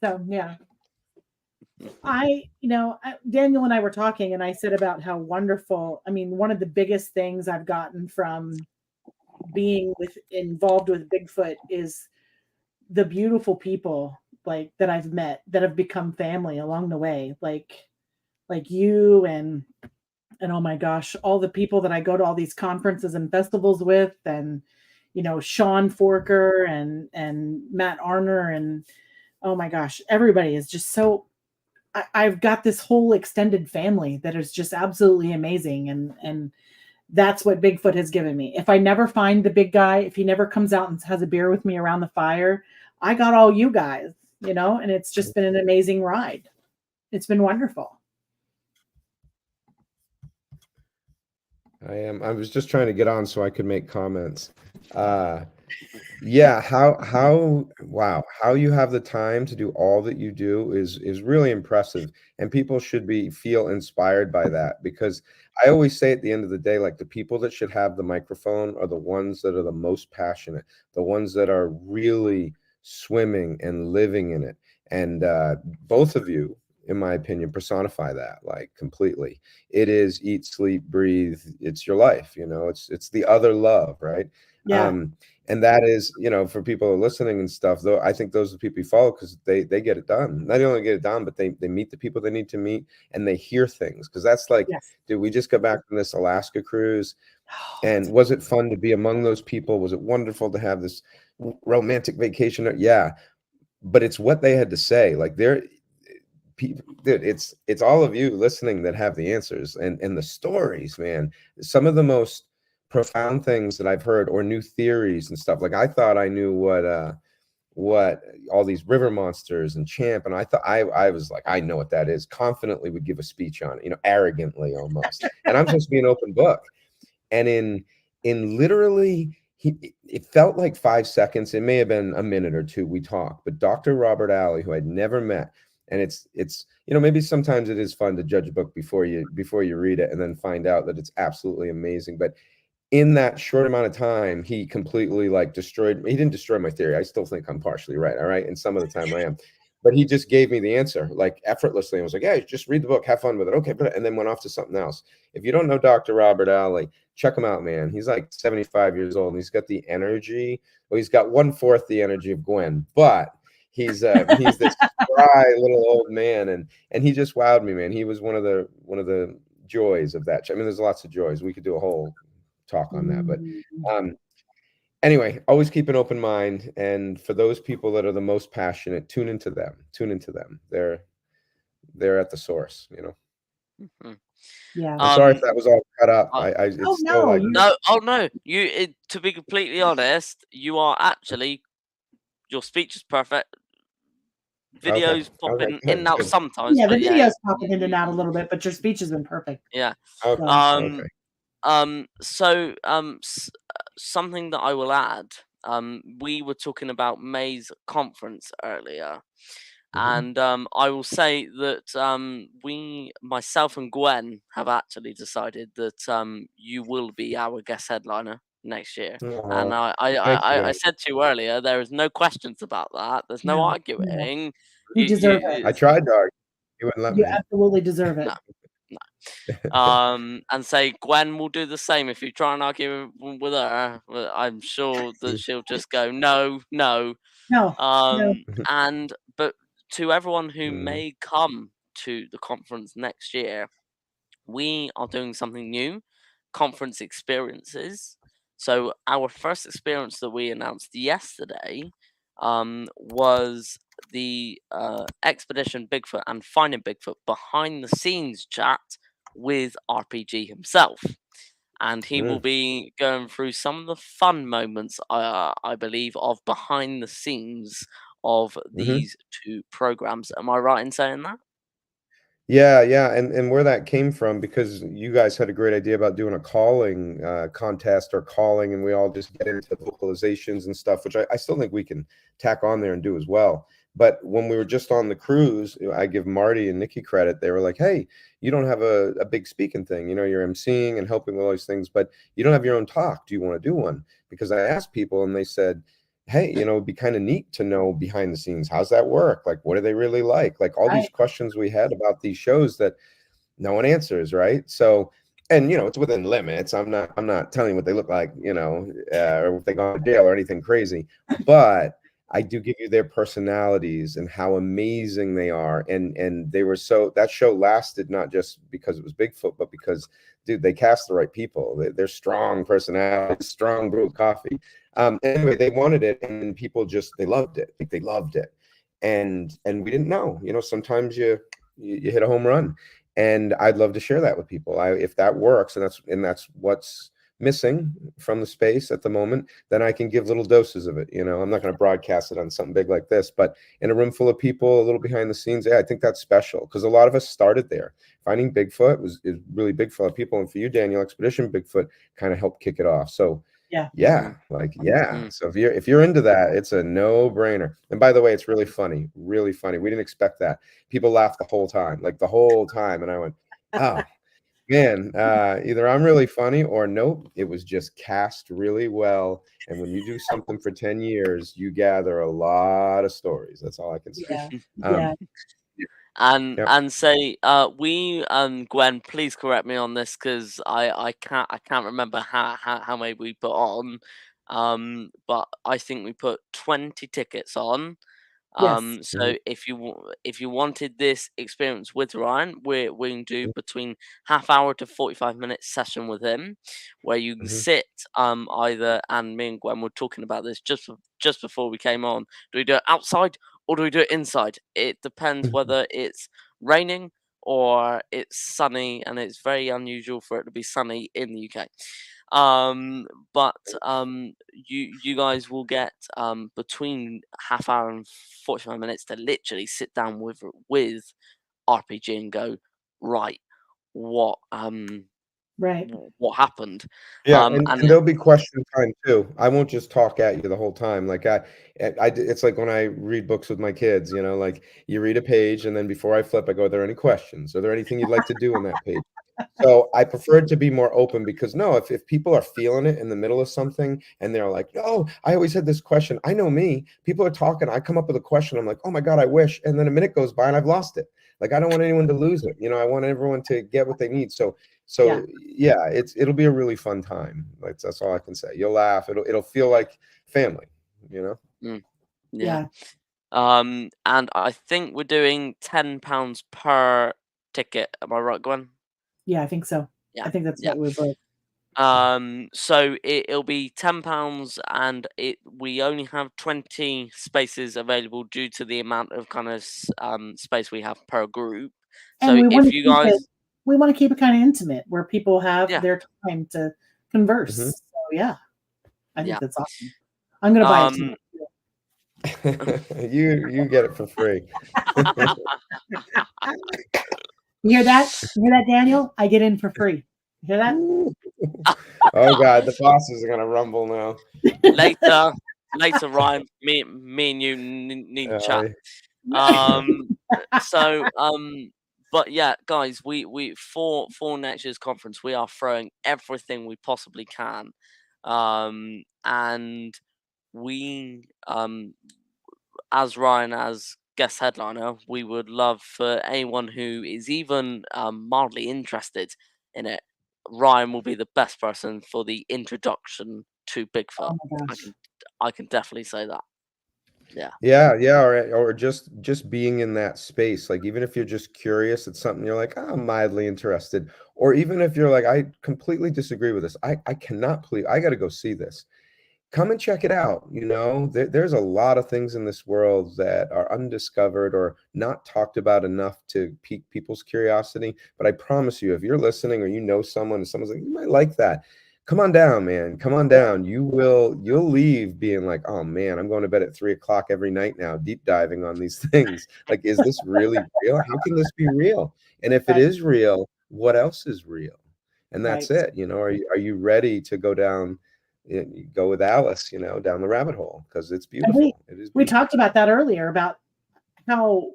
So yeah, Daniel and I were talking, and I said about how wonderful. I mean, one of the biggest things I've gotten from being involved with Bigfoot is the beautiful people that I've met that have become family along the way, like you and oh my gosh, all the people that I go to all these conferences and festivals with, and Sean Forker and Matt Arner, and oh my gosh, everybody is just so. I've got this whole extended family that is just absolutely amazing, and that's what Bigfoot has given me. If I never find the big guy, if he never comes out and has a beer with me around the fire, I got all you guys, and it's just been an amazing ride. It's been wonderful. I was just trying to get on so I could make comments. Yeah, how you have the time to do all that you do is really impressive, and people should feel inspired by that, because I always say at the end of the day, like, the people that should have the microphone are the ones that are the most passionate, the ones that are really swimming and living in it. And both of you, in my opinion, personify that, like, completely. It is eat, sleep, breathe. It's your life, it's the other love, right? Yeah. And that is, for people who are listening and stuff, though, I think those are the people you follow because they get it done. Not only get it done, but they meet the people they need to meet, and they hear things. Because that's like, Yes. dude, we just got back from this Alaska cruise, and was it fun to be among those people? Was it wonderful to have this romantic vacation? Yeah, but it's what they had to say. Like, people, dude, it's all of you listening that have the answers and the stories, man. Some of the most profound things that I've heard, or new theories and stuff. Like, I thought I knew what all these river monsters and Champ, and I thought I was like, I know what that is. Confidently would give a speech on it, arrogantly almost. And I'm supposed to be an open book. And in literally, it felt like 5 seconds. It may have been a minute or two we talked, but Dr. Robert Alley, who I'd never met, And it's maybe sometimes it is fun to judge a book before you read it and then find out that it's absolutely amazing. But in that short amount of time, he completely he didn't destroy my theory. I still think I'm partially right. All right. And some of the time I am, but he just gave me the answer like effortlessly. And was like, yeah, just read the book, have fun with it. Okay. And then went off to something else. If you don't know Dr. Robert Alley, check him out, man. He's like 75 years old and he's got the energy. Well, he's got 1/4 the energy of Gwen, but he's this spry little old man. And he just wowed me, man. He was one of the joys of that. I mean, there's lots of joys. We could do a whole talk on that, but anyway, always keep an open mind, and for those people that are the most passionate, tune into them. They're at the source. Mhm. Yeah. I'm sorry if Um, that was all cut up. uh, It's Oh still no, like no, oh no, to be completely honest, you are actually, your speech is perfect. okay, Videos popping in and good, out good. sometimes, yeah, the but yeah, video's popping in and out a little bit, but your speech has been perfect. yeah. Okay, So okay. So something that I will add. We were talking about May's conference earlier, Mhm. and I will say that myself and Gwen, have actually decided that you will be our guest headliner next year. And Aw, thank I you. said to you earlier, there is no questions about that. There's no no, no, arguing. you deserve it. I tried to argue. You wouldn't let You me. absolutely deserve it. No, no. And say Gwen will do the same if you try and argue with her. Well, I'm sure that she'll just go no, no. No, no. But to everyone who Mm, may come to the conference next year, we are doing something new, conference experiences. So our first experience that we announced yesterday was the Expedition Bigfoot and Finding Bigfoot behind the scenes chat with RPG himself. And he will mm. be going through some of the fun moments, I believe, of behind the scenes of Mhm. these two programs. Am I right in saying that? Yeah, yeah, and where that came from, because you guys had a great idea about doing a calling contest or calling, and we all just get into vocalizations and stuff, which I still think we can tack on there and do as well. But when we were just on the cruise, I give Marty and Nikki credit. They were like, "Hey, you don't have a big speaking thing. You're emceeing and helping with all these things, but you don't have your own talk. Do you want to do one?" Because I asked people, and they said, hey, it'd be kind of neat to know behind the scenes. How's that work? Like, what do they really like? Like all these Right. questions we had about these shows that no one answers, right? So, and it's within limits. I'm not telling you what they look like, or if they go to jail or anything crazy, but I do give you their personalities and how amazing they are. And they were that show lasted not just because it was Bigfoot, but because, dude, they cast the right people. They're strong personalities, strong brewed coffee. Anyway, they wanted it, and people just they loved it. Like they loved it, and we didn't know. Sometimes you hit a home run, and I'd love to share that with people. If that works, and that's what's missing from the space at the moment, then I can give little doses of it. I'm not going to broadcast it on something big like this, but in a room full of people, a little behind the scenes, yeah, I think that's special because a lot of us started there. Finding Bigfoot is really big for a lot of people, and for you, Daniel, Expedition Bigfoot kind of helped kick it off. So Yeah. yeah, yeah. Mm. So if you're into that, it's a no-brainer. And by the way, it's really funny, really funny. We didn't expect that. People laughed the whole time, like the whole time, and I went, "Oh man, either I'm really funny or nope, it was just cast really well." And when you do something for 10 years, you gather a lot of stories. That's all I can say. Yeah. Um, Yeah. yep. Say we Gwen, please correct me on this because I can't remember how many we put on, but I think we put 20 tickets on. Yes. Mhm, So if you wanted this experience with Ryan, we can do between half hour to 45 minute session with him, where you can mhm, sit either, and me and Gwen were talking about this just before we came on. Do we do it outside or do we do it inside? It depends mhm. whether it's raining or it's sunny, and it's very unusual for it to be sunny in the UK. But you guys will get between half hour and 45 minutes to literally sit down with RPG and go, right, what Right. what happened. Yeah, And and there'll be question time too. I won't just talk at you the whole time. Like it's like when I read books with my kids, you know, like you read a page and then before I flip, I go, are there any questions? Are there anything you'd like to do on that page? So I prefer it to be more open because no, if people are feeling it in the middle of something and they're like, no, I always had this question. I know me. People are talking. I come up with a question. I'm like, oh my God, I wish. And then a minute goes by and I've lost it. Like I don't want anyone to lose it. You know, I want everyone to get what they need. So yeah, it'll be a really fun time. Like that's all I can say. You'll laugh. It'll feel like family, you know? Yeah. And I think we're doing £10 per ticket. Am I right, Gwen? Yeah, I think so. Yeah. I think that's Yeah. what we're both. So it'll be £10, and we only have 20 spaces available due to the amount of kind of space we have per group. And So we want if to you keep it, guys, we want to keep it kind of intimate where people have Yeah. their time to converse. Mhm. So yeah, I think Yeah. that's awesome. I'm gonna buy it too. You get it for free. You hear that? You hear that, Daniel? I get in for free. You hear that? Oh God, the bosses are gonna rumble now. later, Ryan, me and you need to chat. But yeah, guys, we for next year's conference, we are throwing everything we possibly can, and we as Ryan as guest headliner, we would love for anyone who is even mildly interested in it. Ryan will be the best person for the introduction to Bigfoot. Oh my gosh. I can definitely say that. Yeah. Yeah, or just being in that space. Like even if you're just curious, it's something you're like, I'm mildly interested. Or even if you're like, I completely disagree with this. I cannot believe I got to go see this. Come and check it out. You know, there's a lot of things in this world that are undiscovered or not talked about enough to pique people's curiosity. But I promise you, if you're listening or you know someone and someone's like, you might like that, come on down, man. Come on down. You'll leave being like, oh man, I'm going to bed at 3 o'clock every night now, deep diving on these things. Like, is this really real? How can this be real? And if it is real, what else is real? And that's Right. it. You know, are you ready to go down? Go with Alice, you know, down the rabbit hole because it's beautiful. It is. We talked about that earlier about how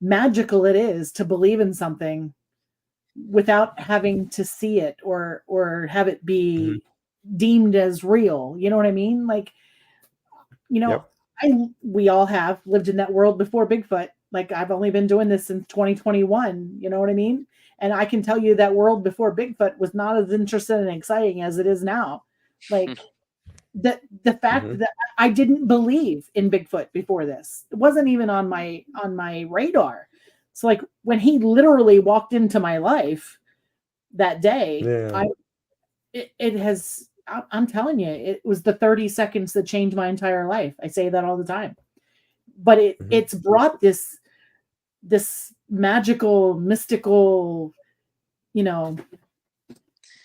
magical it is to believe in something without having to see it or have it be deemed as real. You know what I mean? Like, you know, Yep. we all have lived in that world before Bigfoot. Like I've only been doing this since 2021. You know what I mean? And I can tell you that world before Bigfoot was not as interesting and exciting as it is now. Like the fact that I didn't believe in Bigfoot before this, it wasn't even on my radar. So like when he literally walked into my life that day, I'm telling you, it was the 30 seconds that changed my entire life. I say that all the time. But it's brought this magical, mystical, you know,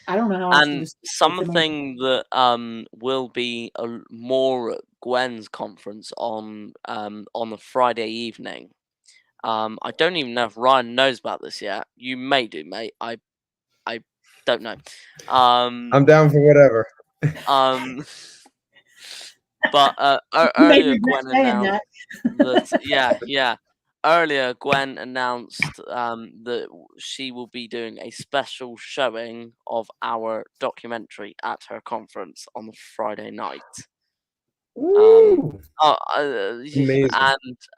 I don't know how else to And describe it. something that will be more at Gwen's conference on the Friday evening. I don't even know if Ryan knows about this yet. You may do, mate. I don't know. I'm down for whatever. But earlier Gwen announced that earlier Gwen announced that she will be doing a special showing of our documentary at her conference on the Friday night. Amazing.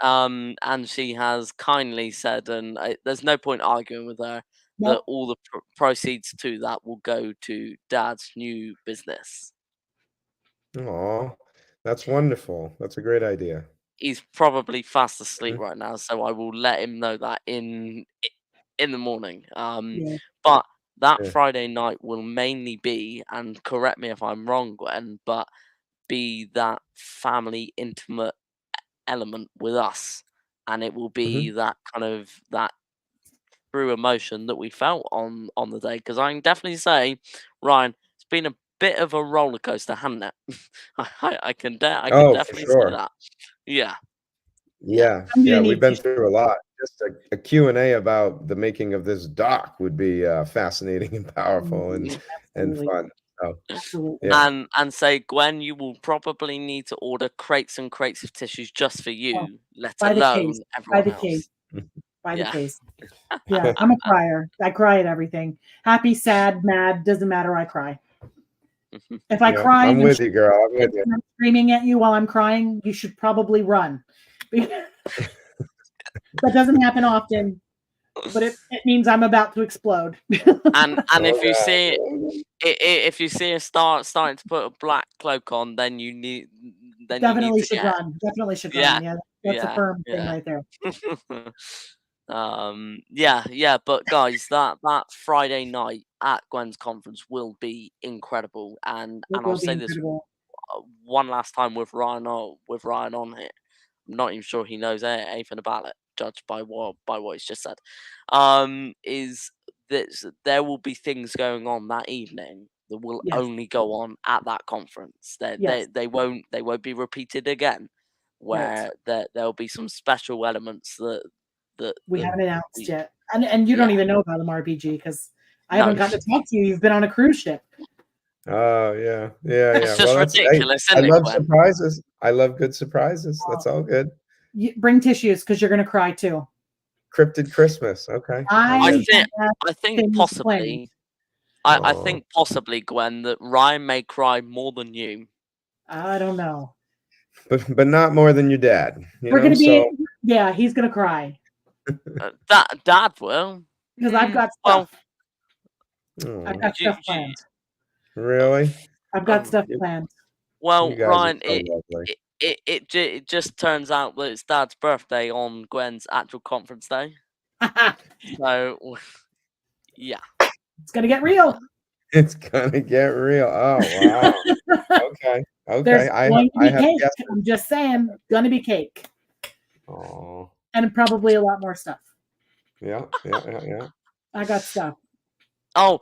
And she has kindly said, and there's no point arguing with her, that all the proceeds to that will go to Dad's new business. Aw, that's wonderful. That's a great idea. He's probably fast asleep right now, so I will let him know that in the morning. But that Friday night will mainly be, and correct me if I'm wrong, Gwen, but be that family intimate element with us, and it will be that kind of that true emotion that we felt on the day. Because I can definitely say, Ryan, it's been a bit of a roller coaster, hasn't it? I can definitely say that. Yeah. Yeah, we've been through a lot. just a Q&A about the making of this doc would be fascinating and powerful and Absolutely. fun. So, Absolutely. yeah. And say, Gwen, you will probably need to order crates and crates of tissues just for you, let By the alone case. By everyone the else. case. By the Yeah. case. Yeah, I'm a crier. I cry at everything. Happy, sad, mad, doesn't matter. I cry. If I Yeah, cry, I'm and with you, girl. I'm with you. I'm screaming at you while I'm crying, you should probably run. That doesn't happen often, but it means I'm about to explode. And if you God. see if you see her starting to put a black cloak on, then you need Definitely you need to should get run. Definitely should Yeah, run. Yeah, that's a yeah, firm thing yeah. right there. Yeah, but guys, that Friday night at Gwen's conference will be incredible, and It I'll will be say this incredible. one last time with Ryan on here. I'm not even sure he knows anything about it, judged by what he's just said. Is that there will be things going on that evening that will Yes. only go on at that conference. Yes. They won't be repeated again. Where there'll be some special elements that We haven't announced we- yet. And you don't yeah. even know about them, RPG, because I No. haven't gotten to talk to you. You've been on a cruise ship. Oh, yeah. It's just ridiculous, I isn't it, love Gwen? surprises. I love good surprises. That's all good. Bring tissues because you're going to cry too. Cryptid Christmas. Okay. I think things possibly. I think possibly, Gwen, that Ryan may cry more than you. I don't know. But not more than your dad. We're going to be, yeah, he's going to cry. Dad will. Because I've got Well, stuff. I've got stuff planned. Really? I've got stuff planned. Well, You guys are Ryan, so lovely. it just turns out that it's Dad's birthday on Gwen's actual conference day. So, yeah. It's going to get real. It's going to get real. Oh, wow. Okay. There's going to be have cake. guessed. I'm just saying, going to be cake. Oh. And probably a lot more stuff. Yeah. I got stuff. Oh,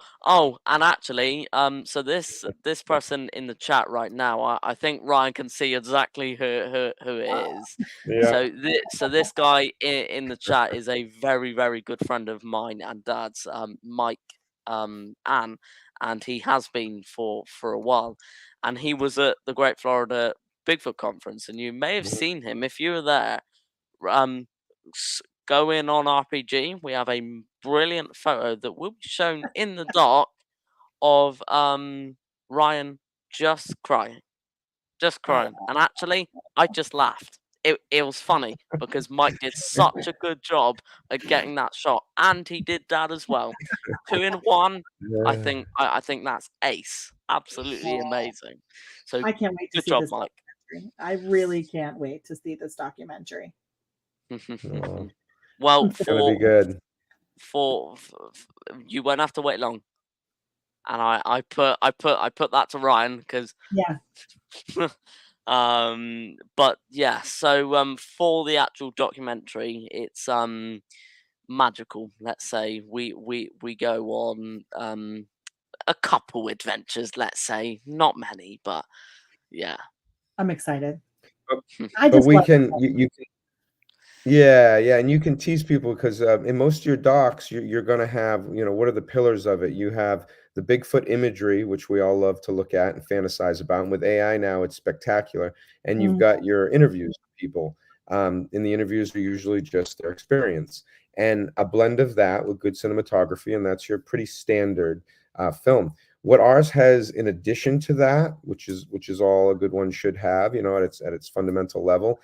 and actually, so this person in the chat right now, I think Ryan can see exactly who it is. Yeah. So this guy in the chat is a very, very good friend of mine and Dad's, Mike, Ann, and he has been for a while, and he was at the Great Florida Bigfoot Conference, and you may have seen him if you were there. Go in on RPG. We have a brilliant photo that will be shown in the doc of Ryan just crying. And actually, I just laughed. It was funny because Mike did such a good job at getting that shot, and he did that as well. 2 in 1. I think that's ace. Absolutely amazing. So I can't wait to good see job, this Mike. documentary. I really can't wait to see this documentary. Well, It's gonna be good. For you won't have to wait long. And I put that to Ryan because but yeah, so for the actual documentary, it's magical. Let's say we go on a couple adventures, let's say, not many, but yeah, I'm excited. But we can you can. Yeah, and you can tease people because in most of your docs, you're going to have, what are the pillars of it? You have the Bigfoot imagery, which we all love to look at and fantasize about. And with AI now, it's spectacular. And you've got your interviews with people. And the interviews are usually just their experience. And a blend of that with good cinematography, and that's your pretty standard film. What ours has in addition to that, which is all a good one should have, at its fundamental level,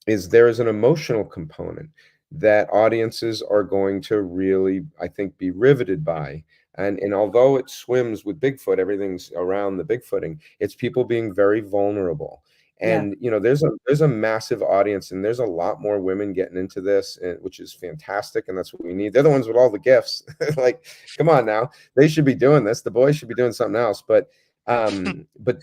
is there is an emotional component that audiences are going to really, I think, be riveted by. And although it swims with Bigfoot, everything's around the Bigfooting, it's people being very vulnerable. And there's a massive audience, and there's a lot more women getting into this, which is fantastic, and that's what we need. They're the ones with all the gifts. Like, come on now, they should be doing this. The boys should be doing something else. But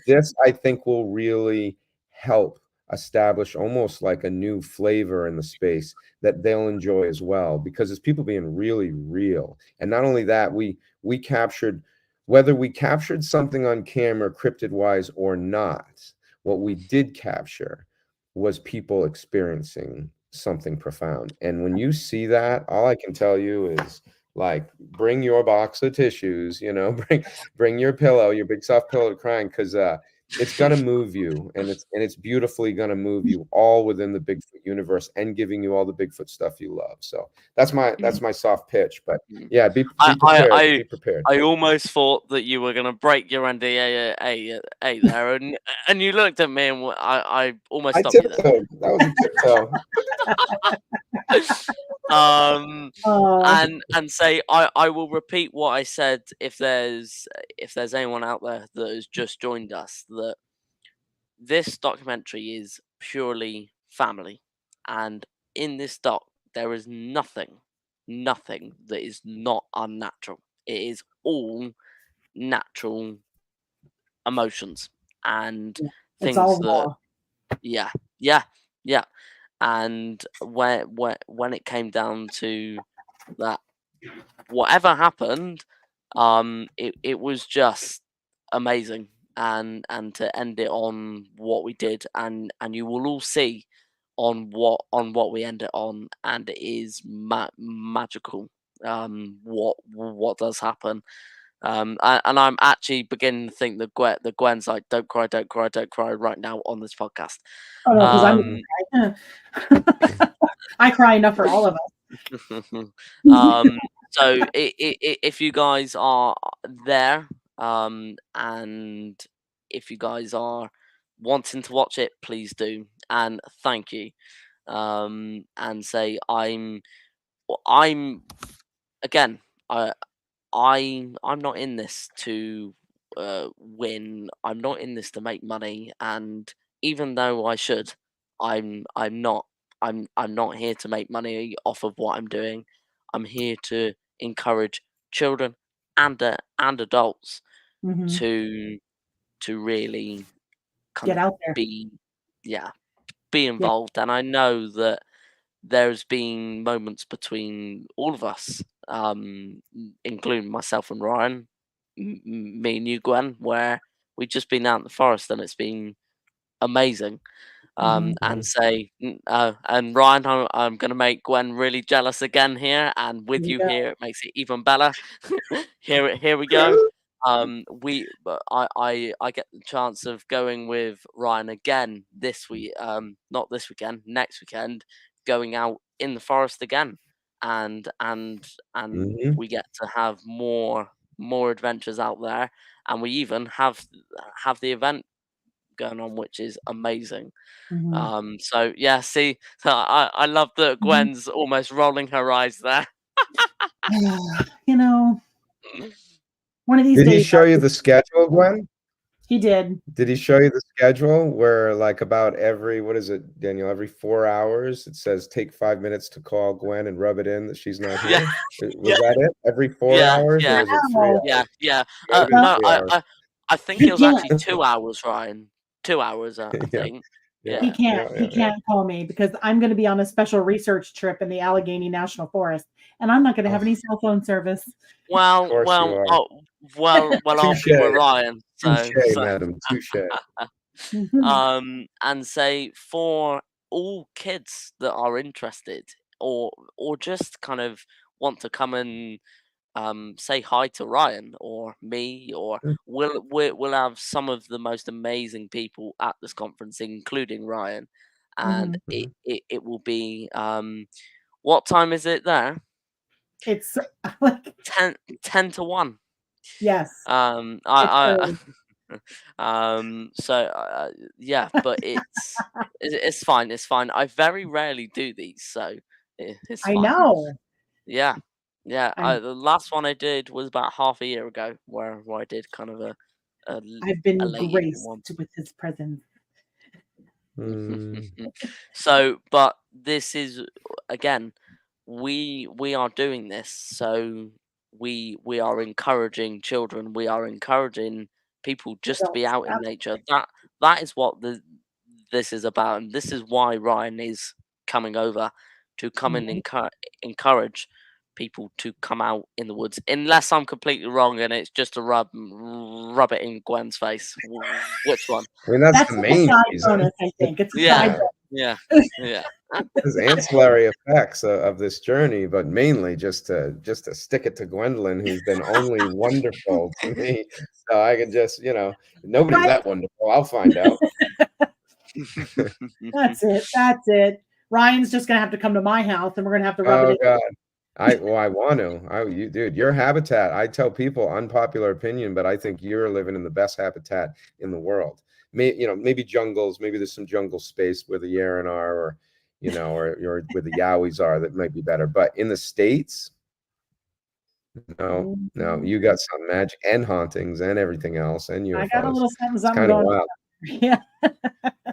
this, I think, will really help establish almost like a new flavor in the space that they'll enjoy as well, because it's people being really real. And not only that, we captured, whether we captured something on camera cryptid wise or not, what we did capture was people experiencing something profound. And when you see that, all I can tell you is like, bring your box of tissues, you know, bring your pillow, your big soft pillow to crying, because it's gonna move you, and it's beautifully gonna move you, all within the Bigfoot universe, and giving you all the Bigfoot stuff you love. So that's my soft pitch. But yeah, be prepared. Be prepared. I almost thought that you were going to break your NDA there, and you looked at me, and I almost I stopped you there. tiptoed. That was a tiptoe. And say I will repeat what I said if there's anyone out there that has just joined us, that this documentary is purely family, and in this doc there is nothing that is not unnatural. It is all natural emotions and It's things all that raw. yeah. And when it came down to that, whatever happened, it was just amazing. And to end it on what we did, and you will all see on what we end it on, and it is magical. What does happen? And I'm actually beginning to think that Gwen's like, don't cry right now on this podcast. Oh no, because I'm I cry enough for all of us. So if you guys are there, and if you guys are wanting to watch it, please do, and thank you. And say I'm again, I'm not in this to win. I'm not in this to make money, and even though I should, I'm not. I'm not here to make money off of what I'm doing. I'm here to encourage children and adults Mhm. to really kind Get of out there. be involved. And I know that there's been moments between all of us, including myself and Ryan, me and you, Gwen, where we've just been out in the forest, and it's been amazing. And say, and Ryan, I'm going to make Gwen really jealous again here, and with you Yeah. here, it makes it even better. Here we go. I get the chance of going with Ryan again this week, not this weekend, next weekend, going out in the forest again, and we get to have more adventures out there, and we even have the event going on, which is amazing. Mhm. So yeah, see, so I love that Mhm. Gwen's almost rolling her eyes there. You know, one of these Did he days show you the schedule, Gwen? he did. Did he show you the schedule where, like, about every, what is it, Daniel, every 4 hours it says take 5 minutes to call Gwen and rub it in that she's not here? Was that it? Every 4 hours, or was it 3 hours? Yeah. Might have been No, 3 hours. I think He it was actually can't. 2 hours, Ryan. 2 hours, I Yeah. think. Yeah. He can't call me because I'm going to be on a special research trip in the Allegheny National Forest, and I'm not going to have any cell phone service. Well, Of course you are. I'll be with Ryan. Touche, So madam, touche. and say, for all kids that are interested, or just kind of want to come and say hi to Ryan or me, or we'll have some of the most amazing people at this conference, including Ryan, and it will be what time is it there? It's like 10 to 1. yes. I so yeah, but it's fine. It's fine. I very rarely do these, so it's I fine. know. Yeah. I'm- The last one I did was about half a year ago, where I did kind of a I've been late evening graced one. with his presence. So, but this is again, we are doing this, so we are encouraging children. We are encouraging people just to be out in nature. That is what this is about, and this is why Ryan is coming over to come and encourage people to come out in the woods. Unless I'm completely wrong and it's just to rub it in Gwen's face. Which one? I mean, that's the like main a side reason. bonus, I think. It's a Yeah. side bonus. Yeah, yeah. There's ancillary effects of this journey, but mainly just to stick it to Gwendolyn, who's been only wonderful to me. So I can just, nobody's Right. that wonderful. I'll find out. That's it. That's it. Ryan's just gonna have to come to my house, and we're gonna have to rub Oh it in. God. I want to. Dude, your habitat. I tell people unpopular opinion, but I think you're living in the best habitat in the world. Maybe jungles, maybe there's some jungle space where the Yaren are, or or where the Yowies are that might be better. But in the States, no, you got some magic and hauntings and everything else and I got a UFOs. little something, It's something kind of going wild. on. Yeah.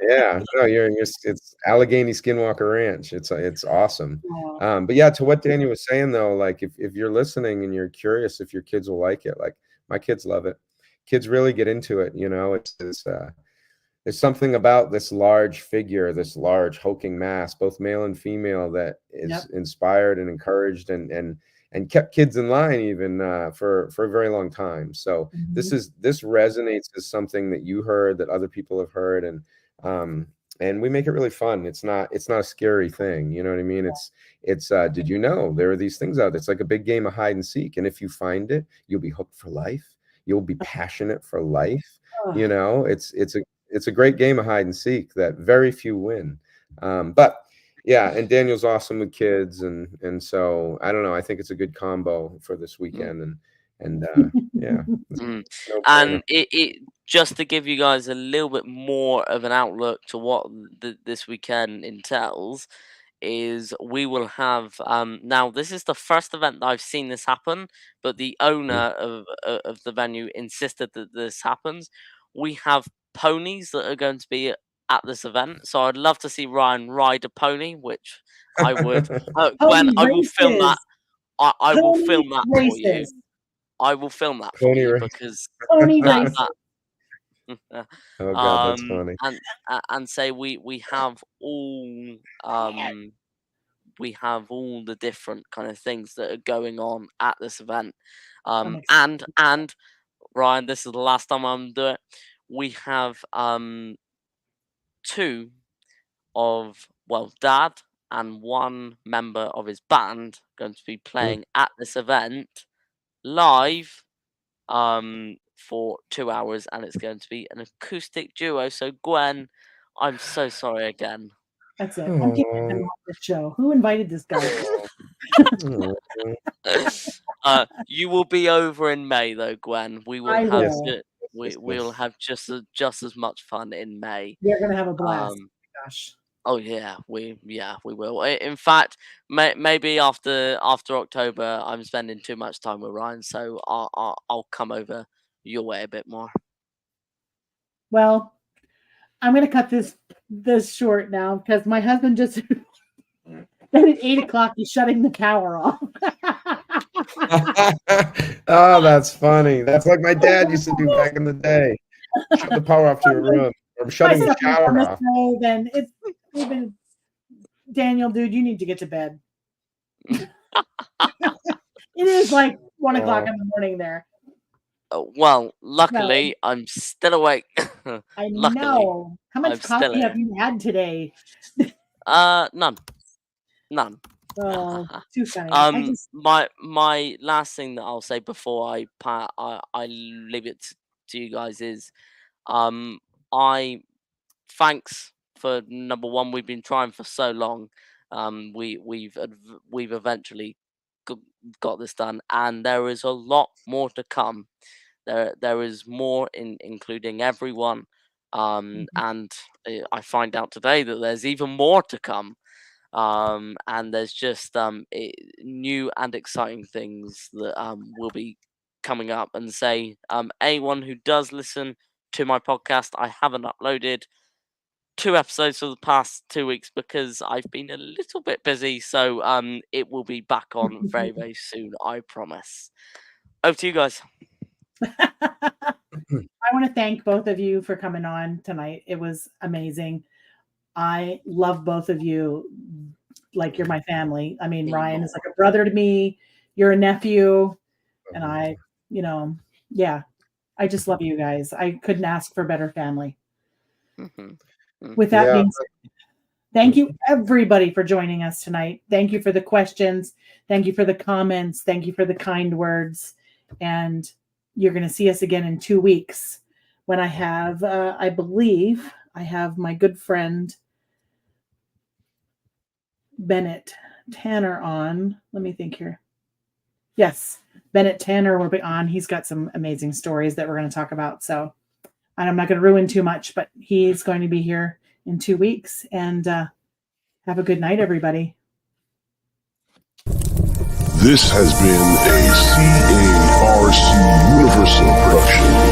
Yeah, no, it's Allegheny Skinwalker Ranch. It's awesome. Oh, But yeah, to what Daniel was saying though, like if you're listening and you're curious if your kids will like it, like my kids love it. Kids really get into it, there's something about this large figure, this large hulking mass, both male and female, that is Yep. inspired and encouraged and kept kids in line even for a very long time. So this resonates as something that you heard, that other people have heard, and we make it really fun. It's not a scary thing, you know what I mean? It's did you know there are these things out there? It's like a big game of hide and seek, and if you find it, you'll be hooked for life. You'll be passionate for life. Oh. It's a great game of hide and seek that very few win. But yeah, and Daniel's awesome with kids, and so I don't know. I think it's a good combo for this weekend, and yeah. No And brainer. it just to give you guys a little bit more of an outlook to what this weekend entails, is we will have now this is the first event that I've seen this happen, but the owner of the venue insisted that this happens. We have ponies that are going to be at this event, so I'd love to see Ryan ride a pony, which I would. Gwen, Pony I will film that. races. I will Pony film that for you. races. I will film that for Pony you race. because Pony that, races. Oh God, that's funny. and say we have all the different kind of things that are going on at this event. I'm excited. And Ryan, this is the last time I'm doing it. We have two of Dad and one member of his band going to be playing at this event live for 2 hours, and it's going to be an acoustic duo. So Gwen, I'm so sorry again. That's it. I'm keeping him off the show. Who invited this guy? You will be over in May though, Gwen. We will I have will. we'll have just as much fun in May. We're gonna have a blast. Gosh. Oh yeah, we will. In fact, maybe after October, I'm spending too much time with Ryan, so I'll come over your way a bit more. Well, I'm gonna cut this short now because my husband just then at 8 o'clock he's shutting the power off. Oh, that's funny. That's like my dad used to do back in the day. Shut the power off to your room, or shutting the shower off. Then it's even Daniel, dude, you need to get to bed. It is like 1 o'clock in the morning there. Well, luckily I'm still awake. I Luckily, know. How much I'm still coffee have here. you had today? None. Oh, too funny. My last thing that I'll say before I leave it to you guys is, thanks for number one. We've been trying for so long. We've eventually got this done, and there is a lot more to come. There is more including everyone. And I find out today that there's even more to come. And there's just new and exciting things that will be coming up. And say anyone who does listen to my podcast, I haven't uploaded 2 episodes for the past 2 weeks because I've been a little bit busy. So it will be back on very, very soon, I promise. Over to you guys. I want to thank both of you for coming on tonight. It was amazing. I love both of you like you're my family. I mean, Ryan is like a brother to me. You're a nephew. And I just love you guys. I couldn't ask for a better family. With that being said, Thank you, everybody, for joining us tonight. Thank you for the questions. Thank you for the comments. Thank you for the kind words. And you're going to see us again in 2 weeks when I have, I believe, I have my good friend Bennett Tanner on. Let me think here. Yes, Bennett Tanner will be on. He's got some amazing stories that we're going to talk about. So I'm not going to ruin too much, but he's going to be here in 2 weeks. And have a good night, everybody. This has been a CARC Universal production.